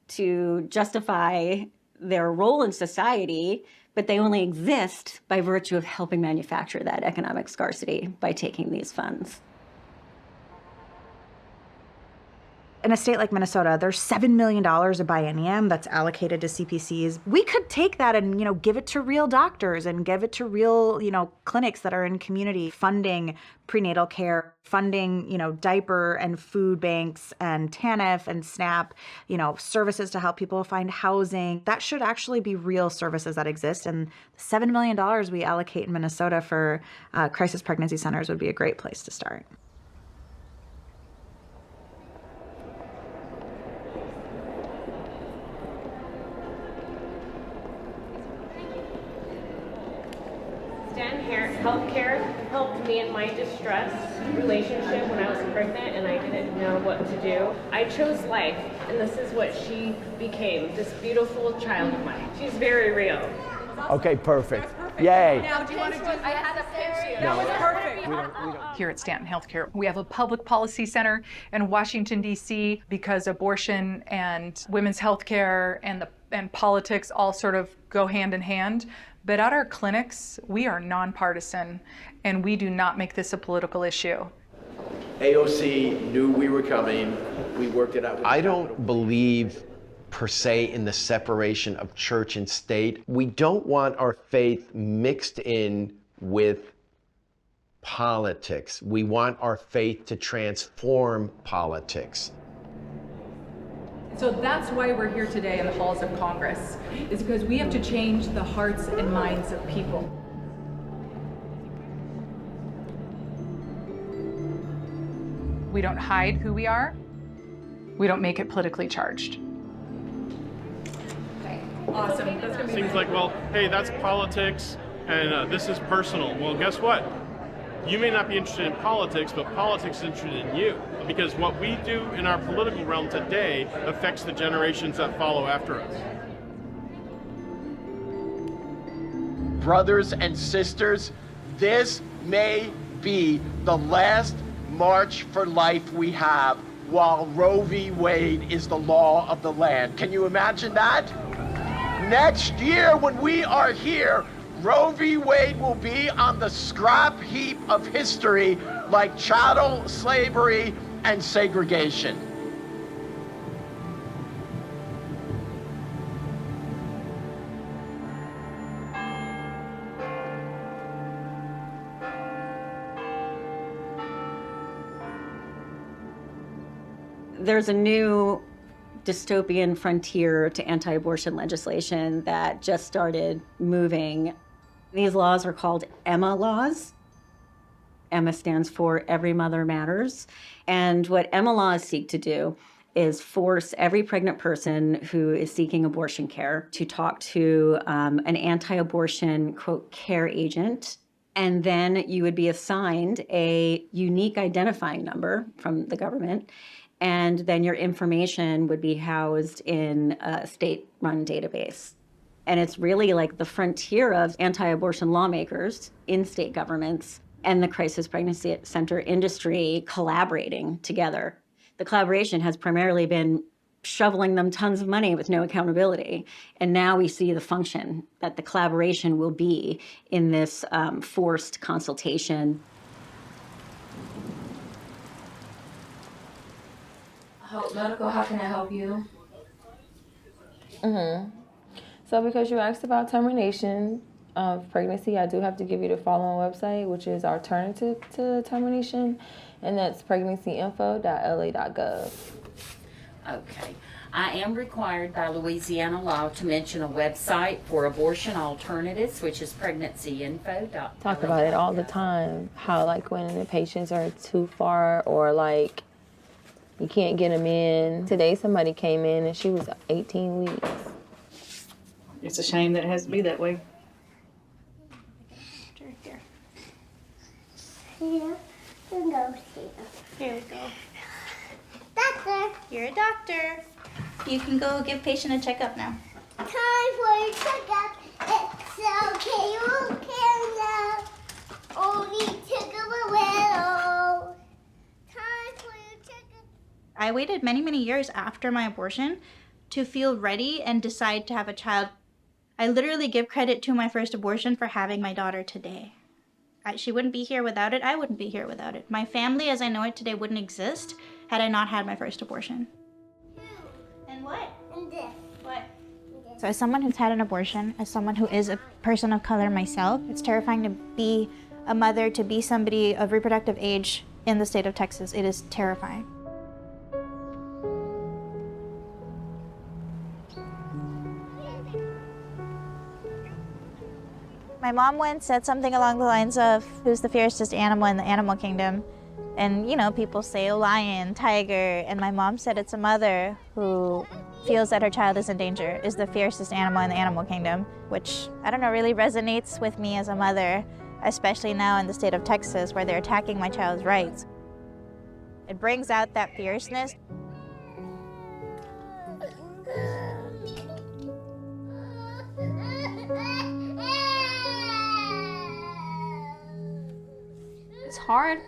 to justify their role in society, but they only exist by virtue of helping manufacture that economic scarcity by taking these funds. In a state like Minnesota, there's $7 million a biennium that's allocated to CPCs. We could take that and, give it to real doctors and give it to real, clinics that are in community, funding prenatal care, funding, diaper and food banks and TANF and SNAP, services to help people find housing. That should actually be real services that exist. And the $7 million we allocate in Minnesota for crisis pregnancy centers would be a great place to start. Healthcare helped me in my distress relationship when I was pregnant and I didn't know what to do. I chose life, and this is what she became, this beautiful child of mine. She's very real. Okay, perfect. Yay. Now, do you want to do I had to pinch you. No, That was perfect. we don't. Here at Stanton Healthcare, we have a public policy center in Washington, D.C., because abortion and women's health care and politics all sort of go hand in hand. But at our clinics, we are nonpartisan, and we do not make this a political issue. AOC knew we were coming. We worked it out. I don't believe per se in the separation of church and state. We don't want our faith mixed in with politics. We want our faith to transform politics. So that's why we're here today in the halls of Congress, is because we have to change the hearts and minds of people. We don't hide who we are. We don't make it politically charged. Awesome. That's gonna be Seems like, well, hey, that's politics and this is personal. Well, guess what? You may not be interested in politics, but politics is interested in you. Because what we do in our political realm today affects the generations that follow after us. Brothers and sisters, this may be the last march for life we have while Roe v. Wade is the law of the land. Can you imagine that? Next year when we are here, Roe v. Wade will be on the scrap heap of history like chattel slavery and segregation. There's a new dystopian frontier to anti-abortion legislation that just started moving. These laws are called Emma laws. EMMA stands for Every Mother Matters. And what EMMA laws seek to do is force every pregnant person who is seeking abortion care to talk to an anti-abortion, quote, care agent. And then you would be assigned a unique identifying number from the government. And then your information would be housed in a state-run database. And it's really like the frontier of anti-abortion lawmakers in state governments and the crisis pregnancy center industry collaborating together. The collaboration has primarily been shoveling them tons of money with no accountability. And now we see the function that the collaboration will be in this forced consultation. Hope Medical, how can I help you? So because you asked about termination of pregnancy, I do have to give you the following website, which is alternative to termination, and that's pregnancyinfo.la.gov. Okay. I am required by Louisiana law to mention a website for abortion alternatives, which is pregnancyinfo.la.gov. Talk about it all the time, how like when the patients are too far or like you can't get them in. Today somebody came in and she was 18 weeks. It's a shame that it has to be that way. Here we go. Doctor. You're a doctor. You can go give patient a checkup now. Time for a checkup. It's okay, you can now. Only took a little. Time for your checkup. I waited many, many years after my abortion to feel ready and decide to have a child. I literally give credit to my first abortion for having my daughter today. She wouldn't be here without it. I wouldn't be here without it. My family as I know it today wouldn't exist had I not had my first abortion. And what? And this. What? So as someone who's had an abortion, as someone who is a person of color myself, it's terrifying to be a mother, to be somebody of reproductive age in the state of Texas. It is terrifying. My mom once said something along the lines of, who's the fiercest animal in the animal kingdom? And, you know, people say a lion, tiger, and my mom said it's a mother who feels that her child is in danger, is the fiercest animal in the animal kingdom, which, I don't know, really resonates with me as a mother, especially now in the state of Texas where they're attacking my child's rights. It brings out that fierceness. It's hard.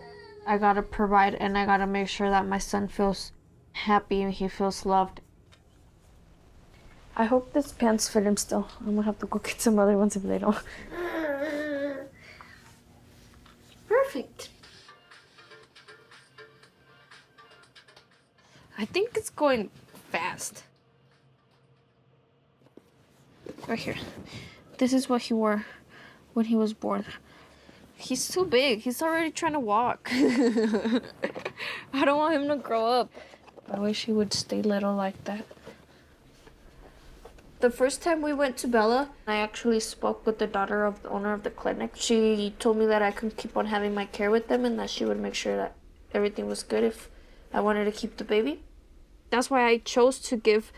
I gotta provide and I gotta make sure that my son feels happy and he feels loved. I hope this pants fit him still. I'm gonna have to go get some other ones if they don't. Perfect. I think it's going fast. Right here. This is what he wore when he was born. He's too big. He's already trying to walk. I don't want him to grow up. I wish he would stay little like that. The first time we went to Bella, I actually spoke with the daughter of the owner of the clinic. She told me that I could keep on having my care with them and that she would make sure that everything was good if I wanted to keep the baby. That's why I chose to give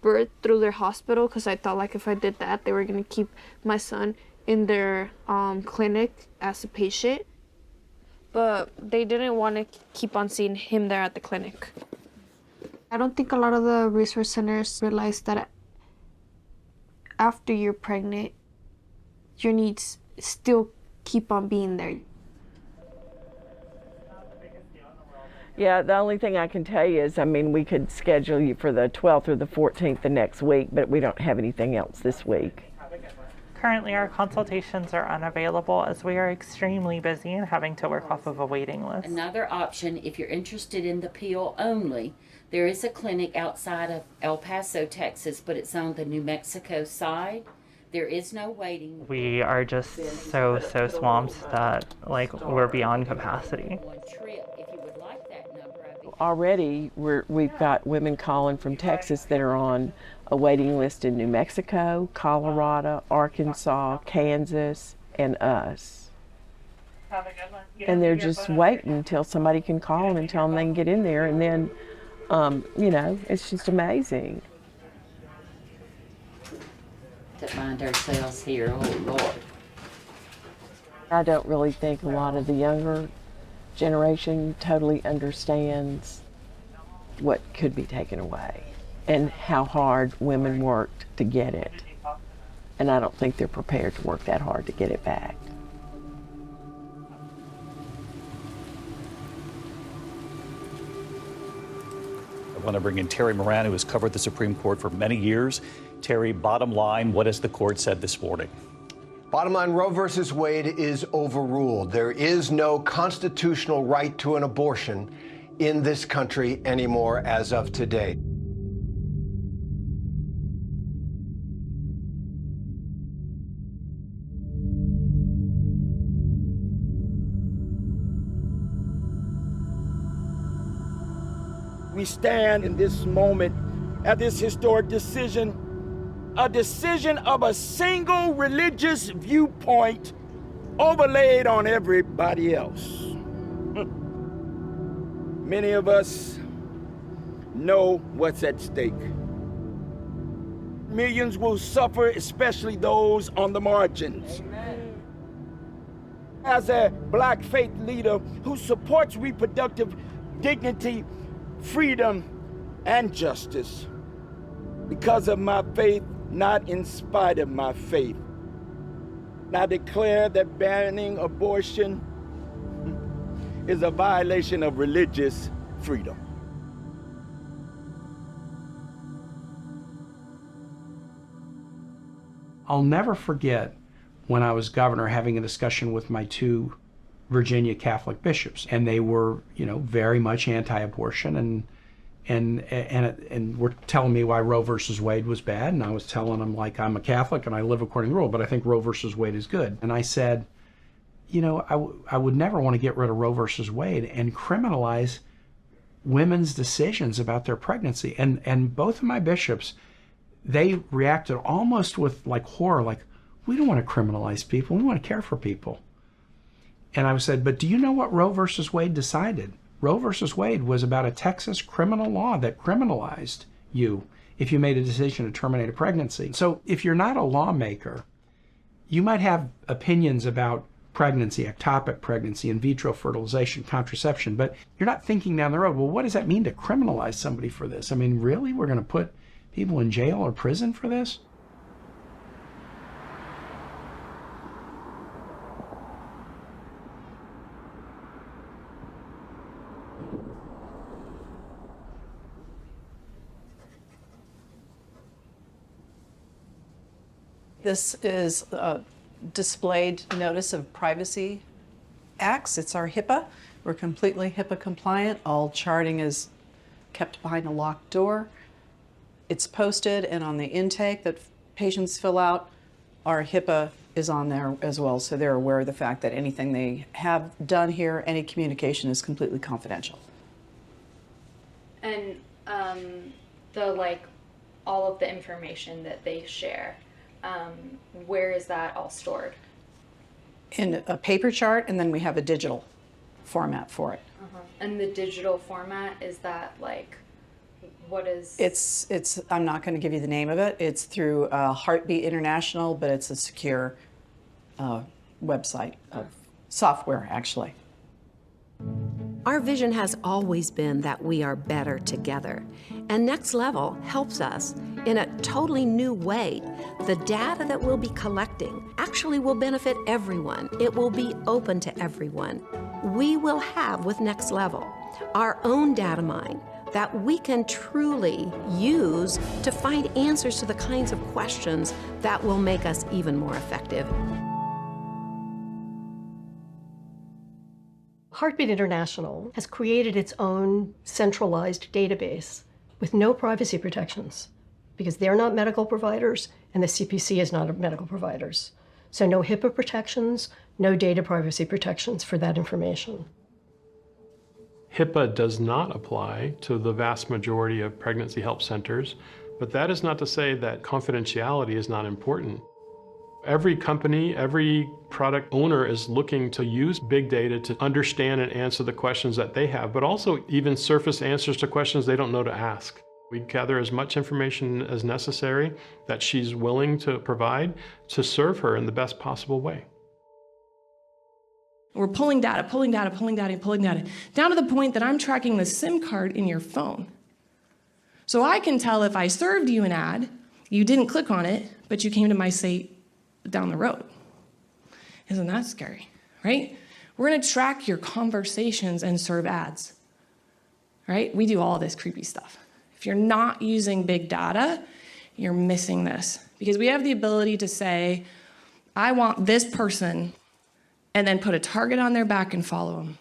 birth through their hospital, because I thought like if I did that, they were going to keep my son in their clinic as a patient. But they didn't want to keep on seeing him there at the clinic. I don't think a lot of the resource centers realize that after you're pregnant, your needs still keep on being there. Yeah, the only thing I can tell you is, I mean, we could schedule you for the 12th or the 14th the next week, but we don't have anything else this week. Currently, our consultations are unavailable as we are extremely busy and having to work off of a waiting list. Another option, if you're interested in the pill only, there is a clinic outside of El Paso, Texas, but it's on the New Mexico side. There is no waiting. We are just so swamped that, like, we're beyond capacity. Already, we've got women calling from Texas that are on a waiting list in New Mexico, Colorado, Arkansas, Kansas, and us. And they're just waiting until somebody can call them and tell them they can get in there. And then, it's just amazing. To find ourselves here, oh Lord. I don't really think a lot of the younger generation totally understands what could be taken away and how hard women worked to get it. And I don't think they're prepared to work that hard to get it back. I want to bring in Terry Moran, who has covered the Supreme Court for many years. Terry, bottom line, what has the court said this morning? Bottom line, Roe versus Wade is overruled. There is no constitutional right to an abortion in this country anymore as of today. We stand in this moment at this historic decision, a decision of a single religious viewpoint overlaid on everybody else. Many of us know what's at stake. Millions will suffer, especially those on the margins. As a Black faith leader who supports reproductive dignity, freedom, and justice, because of my faith, not in spite of my faith, I declare that banning abortion is a violation of religious freedom. I'll never forget when I was governor having a discussion with my two Virginia Catholic bishops, and they were, very much anti-abortion, and were telling me why Roe versus Wade was bad, and I was telling them, like, I'm a Catholic and I live according to the rule, but I think Roe versus Wade is good. And I said, I would never want to get rid of Roe versus Wade and criminalize women's decisions about their pregnancy. And both of my bishops, they reacted almost with like horror, like, we don't want to criminalize people, we want to care for people. And I said, but do you know what Roe versus Wade decided? Roe versus Wade was about a Texas criminal law that criminalized you if you made a decision to terminate a pregnancy. So if you're not a lawmaker, you might have opinions about pregnancy, ectopic pregnancy, in vitro fertilization, contraception, but you're not thinking down the road, well, what does that mean to criminalize somebody for this? I mean, really? We're going to put people in jail or prison for this? This is a displayed notice of privacy acts. It's our HIPAA. We're completely HIPAA compliant. All charting is kept behind a locked door. It's posted, and on the intake that patients fill out, our HIPAA is on there as well, so they're aware of the fact that anything they have done here, any communication is completely confidential. And all of the information that they share, where is that all stored? In a paper chart, and then we have a digital format for it. And the digital format, is that what is? It's I'm not going to give you the name of it. It's through Heartbeat International, but it's a secure website of software, actually. Our vision has always been that we are better together, and Next Level helps us in a totally new way. The data that we'll be collecting actually will benefit everyone. It will be open to everyone. We will have, with Next Level, our own data mine that we can truly use to find answers to the kinds of questions that will make us even more effective. Heartbeat International has created its own centralized database with no privacy protections because they're not medical providers and the CPC is not medical providers. So no HIPAA protections, no data privacy protections for that information. HIPAA does not apply to the vast majority of pregnancy help centers, but that is not to say that confidentiality is not important. Every company, every product owner is looking to use big data to understand and answer the questions that they have, but also even surface answers to questions they don't know to ask. We gather as much information as necessary that she's willing to provide to serve her in the best possible way. We're pulling data, down to the point that I'm tracking the SIM card in your phone. So I can tell if I served you an ad, you didn't click on it, but you came to my site down the road. Isn't that scary, right? We're gonna track your conversations and serve ads, right? We do all this creepy stuff. If you're not using big data, you're missing this. Because we have the ability to say, I want this person, and then put a target on their back and follow them.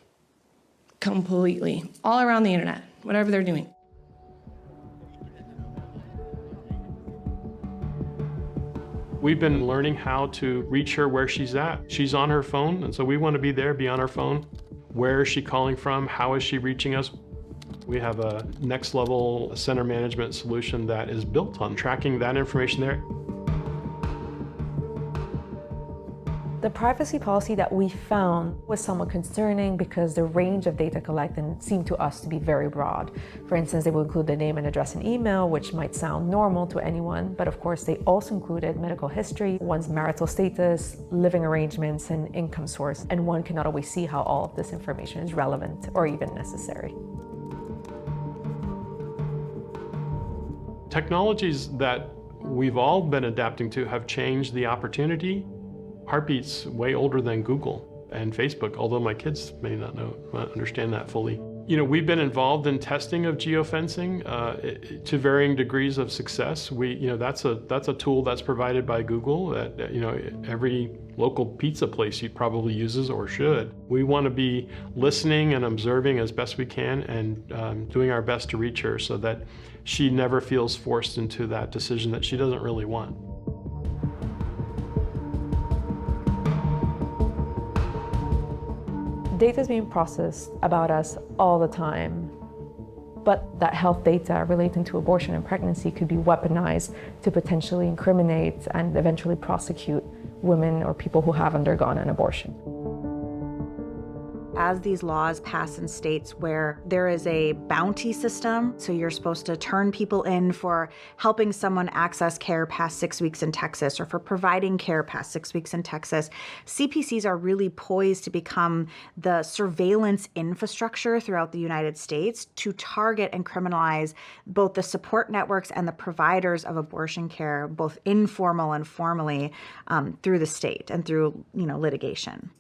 Completely, all around the internet, whatever they're doing. We've been learning how to reach her where she's at. She's on her phone, and so we want to be there, be on her phone. Where is she calling from? How is she reaching us? We have a next level center management solution that is built on tracking that information there. The privacy policy that we found was somewhat concerning because the range of data collected seemed to us to be very broad. For instance, they will include the name and address and email, which might sound normal to anyone, but of course they also included medical history, one's marital status, living arrangements, and income source, and one cannot always see how all of this information is relevant or even necessary. Technologies that we've all been adapting to have changed the opportunity. Heartbeat's way older than Google and Facebook, although my kids may not understand that fully. You know, we've been involved in testing of geofencing to varying degrees of success. That's a tool that's provided by Google that every local pizza place probably uses or should. We want to be listening and observing as best we can and doing our best to reach her so that she never feels forced into that decision that she doesn't really want. Data is being processed about us all the time, but that health data relating to abortion and pregnancy could be weaponized to potentially incriminate and eventually prosecute women or people who have undergone an abortion. As these laws pass in states where there is a bounty system, so you're supposed to turn people in for helping someone access care past 6 weeks in Texas or for providing care past 6 weeks in Texas, CPCs are really poised to become the surveillance infrastructure throughout the United States to target and criminalize both the support networks and the providers of abortion care, both informal and formally, through the state and through litigation.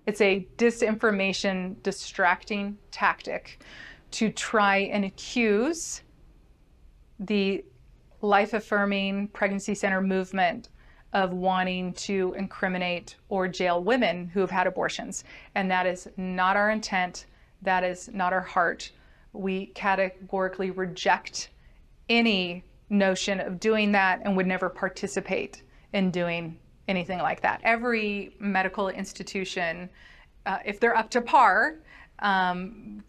It's a disinformation, distracting tactic to try and accuse the life-affirming pregnancy center movement of wanting to incriminate or jail women who have had abortions. And that is not our intent. That is not our heart. We categorically reject any notion of doing that and would never participate in doing anything like that. Every medical institution, if they're up to par,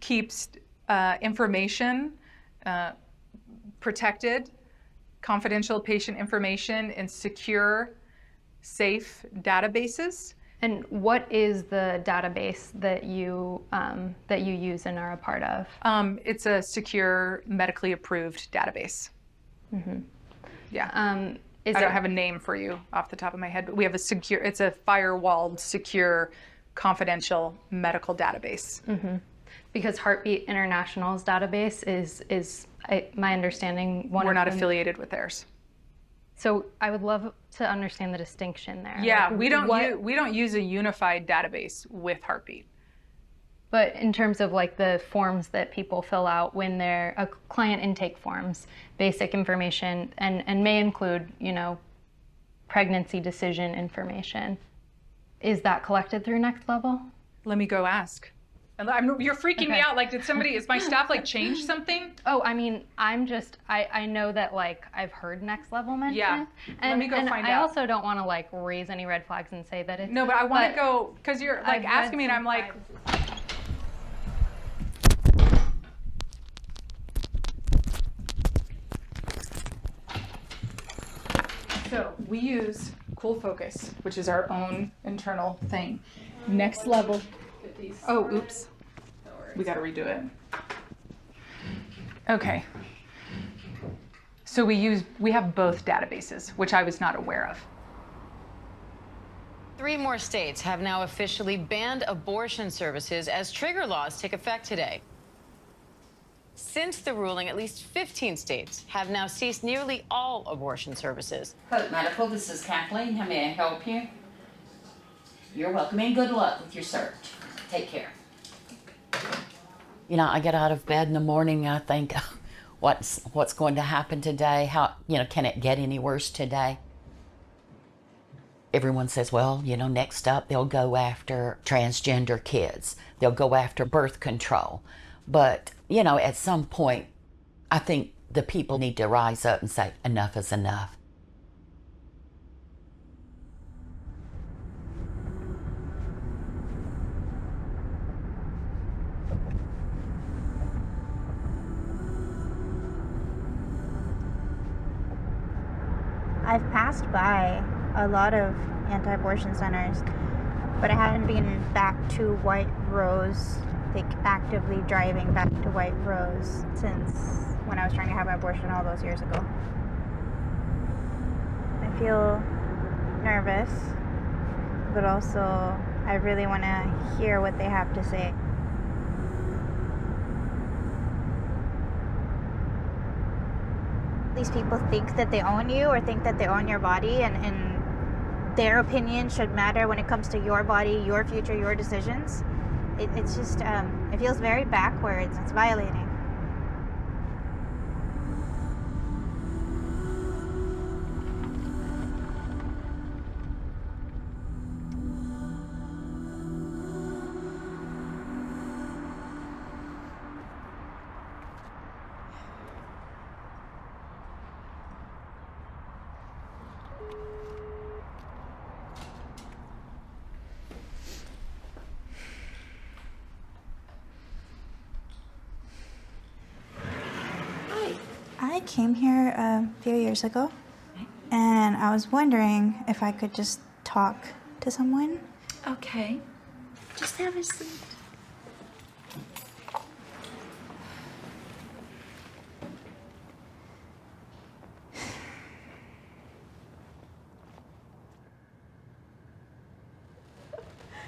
keeps information protected, confidential patient information in secure, safe databases. And what is the database that you use and are a part of? It's a secure, medically approved database. Mm-hmm. Yeah. I don't have a name for you off the top of my head, but we have it's a firewalled, secure, confidential medical database. Mm-hmm. Because Heartbeat International's database is my understanding, We're not affiliated with theirs. So I would love to understand the distinction there. Yeah, like, we don't use a unified database with Heartbeat. But in terms of like the forms that people fill out when they're client intake forms, basic information, and may include, pregnancy decision information, is that collected through Next Level? Let me go ask. You're freaking me out. Like, is my staff change something? Oh, I mean, I know that I've heard Next Level mentioned. Yeah, and, let me go find out. I also don't want to raise any red flags and say that it's. No, but I want to go, because you're asking me and I'm like. So we use Cool Focus, which is our own internal thing. Next level. Oh, oops. We got to redo it. Okay. So we have both databases, which I was not aware of. 3 more states have now officially banned abortion services as trigger laws take effect today. Since the ruling, at least 15 states have now ceased nearly all abortion services. Hope Medical, this is Kathleen. How may I help you? You're welcome and good luck with your search. Take care. You know, I get out of bed in the morning and I think, what's going to happen today? How, can it get any worse today? Everyone says, well, next up they'll go after transgender kids. They'll go after birth control. But, at some point, I think the people need to rise up and say, enough is enough. I've passed by a lot of anti-abortion centers, but I haven't been back to White Rose, actively driving back to White Rose since when I was trying to have my abortion all those years ago. I feel nervous, but also I really want to hear what they have to say. These people think that they own you or think that they own your body, and their opinion should matter when it comes to your body, your future, your decisions. It's just, it feels very backwards. It's violating. I came here a few years ago, and I was wondering if I could just talk to someone. Okay. Just have a seat.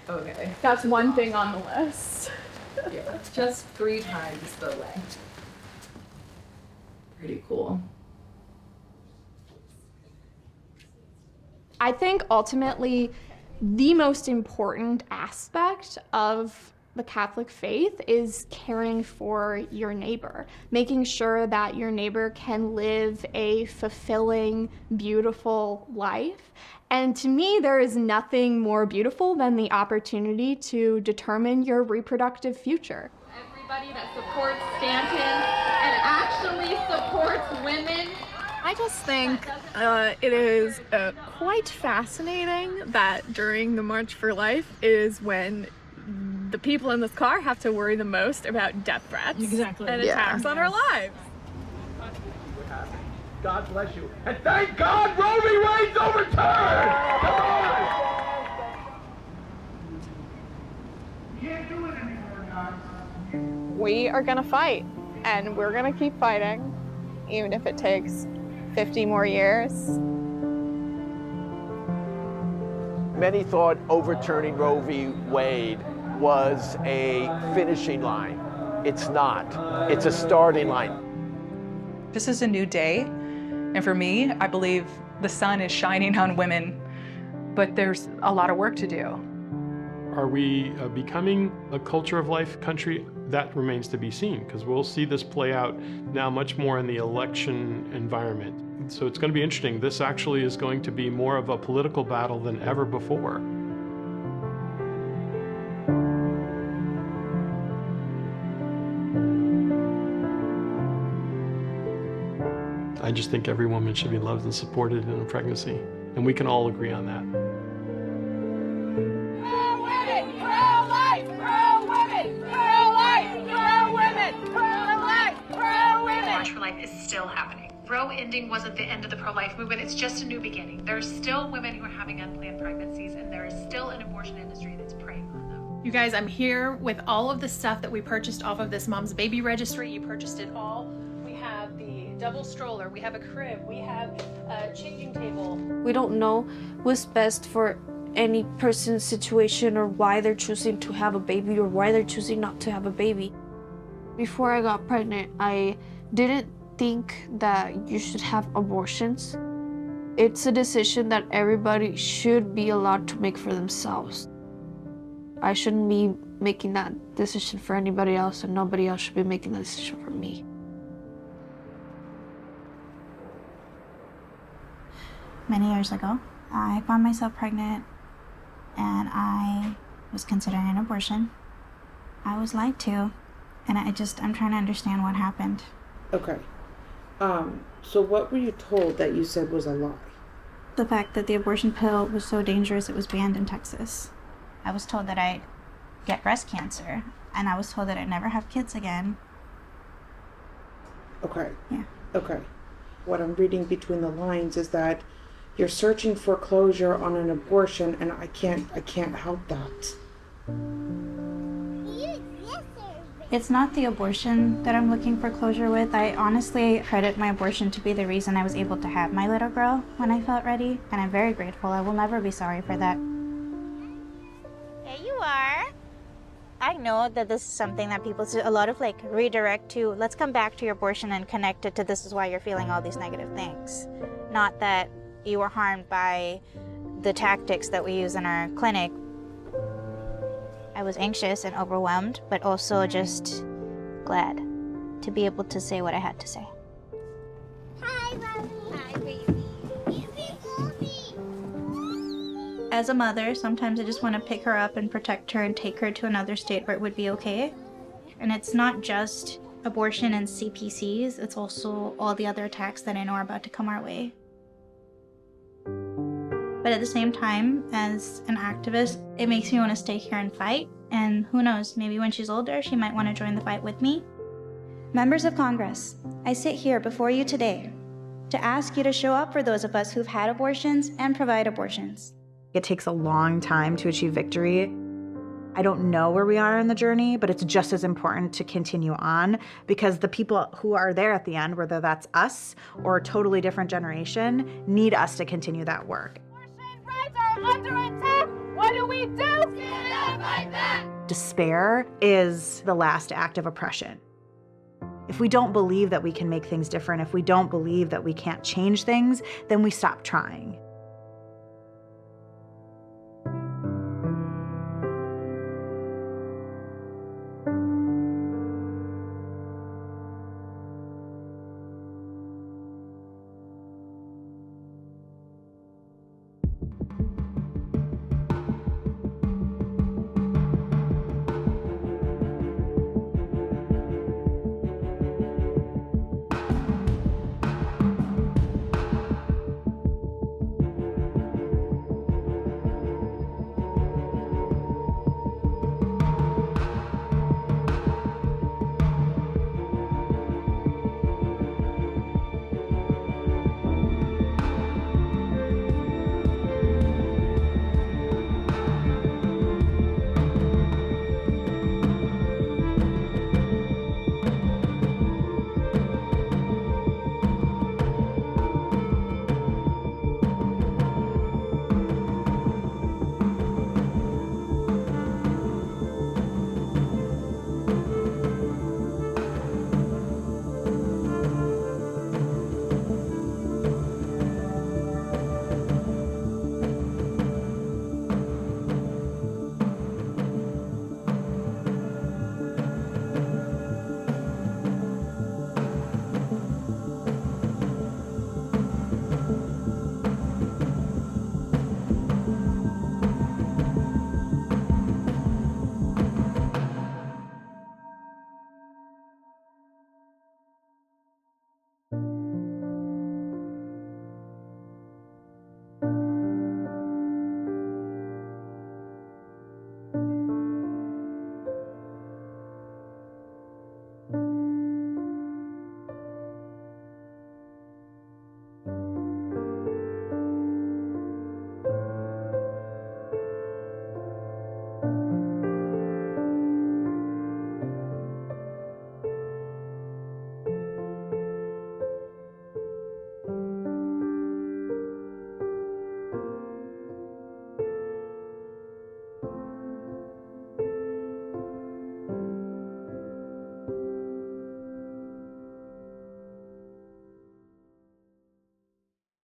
Okay, that's one thing on the list. Yeah, just 3 times the length. Pretty cool. I think ultimately the most important aspect of the Catholic faith is caring for your neighbor, making sure that your neighbor can live a fulfilling, beautiful life. And to me, there is nothing more beautiful than the opportunity to determine your reproductive future. Everybody that supports Stanton and actually supports women. I just think it is quite fascinating that during the March for Life is when the people in this car have to worry the most about death threats and attacks on our lives. God bless you. And thank God Roe v. Wade's overturned! Come on! Can't do it anymore, guys. We are gonna fight, and we're gonna keep fighting, even if it takes 50 more years. Many thought overturning Roe v. Wade was a finishing line. It's not. It's a starting line. This is a new day, and for me, I believe the sun is shining on women, but there's a lot of work to do. Are we becoming a culture of life country? That remains to be seen, because we'll see this play out now much more in the election environment. So it's going to be interesting. This actually is going to be more of a political battle than ever before. I just think every woman should be loved and supported in a pregnancy, and we can all agree on that. March for Life is still happening. Roe ending wasn't the end of the pro-life movement. It's just a new beginning. There's still women who are having unplanned pregnancies, and there is still an abortion industry that's preying on them. You guys, I'm here with all of the stuff that we purchased off of this Mom's Baby Registry. You purchased it all. We have the double stroller, we have a crib, we have a changing table. We don't know what's best for any person's situation or why they're choosing to have a baby or why they're choosing not to have a baby. Before I got pregnant, I didn't think that you should have abortions. It's a decision that everybody should be allowed to make for themselves. I shouldn't be making that decision for anybody else, and nobody else should be making that decision for me. Many years ago, I found myself pregnant and I was considering an abortion. I was lied to, and I'm trying to understand what happened. Okay. So what were you told that you said was a lie? The fact that the abortion pill was so dangerous it was banned in Texas. I was told that I'd get breast cancer, and I was told that I'd never have kids again. Okay. Yeah. Okay. What I'm reading between the lines is that you're searching for closure on an abortion, and I can't help that. It's not the abortion that I'm looking for closure with. I honestly credit my abortion to be the reason I was able to have my little girl when I felt ready, and I'm very grateful. I will never be sorry for that. There you are. I know that this is something that people do a lot of redirect to, let's come back to your abortion and connect it to this is why you're feeling all these negative things. Not that you were harmed by the tactics that we use in our clinic. I was anxious and overwhelmed, but also just glad to be able to say what I had to say. Hi, Mommy. Hi, baby. As a mother, sometimes I just want to pick her up and protect her and take her to another state where it would be okay. And it's not just abortion and CPCs, it's also all the other attacks that I know are about to come our way. But at the same time, as an activist, it makes me want to stay here and fight. And who knows, maybe when she's older, she might want to join the fight with me. Members of Congress, I sit here before you today to ask you to show up for those of us who've had abortions and provide abortions. It takes a long time to achieve victory. I don't know where we are in the journey, but it's just as important to continue on because the people who are there at the end, whether that's us or a totally different generation, need us to continue that work. Rights are under attack. What do we do? Stand up like that. Despair is the last act of oppression. If we don't believe that we can make things different, if we don't believe that we can't change things, then we stop trying.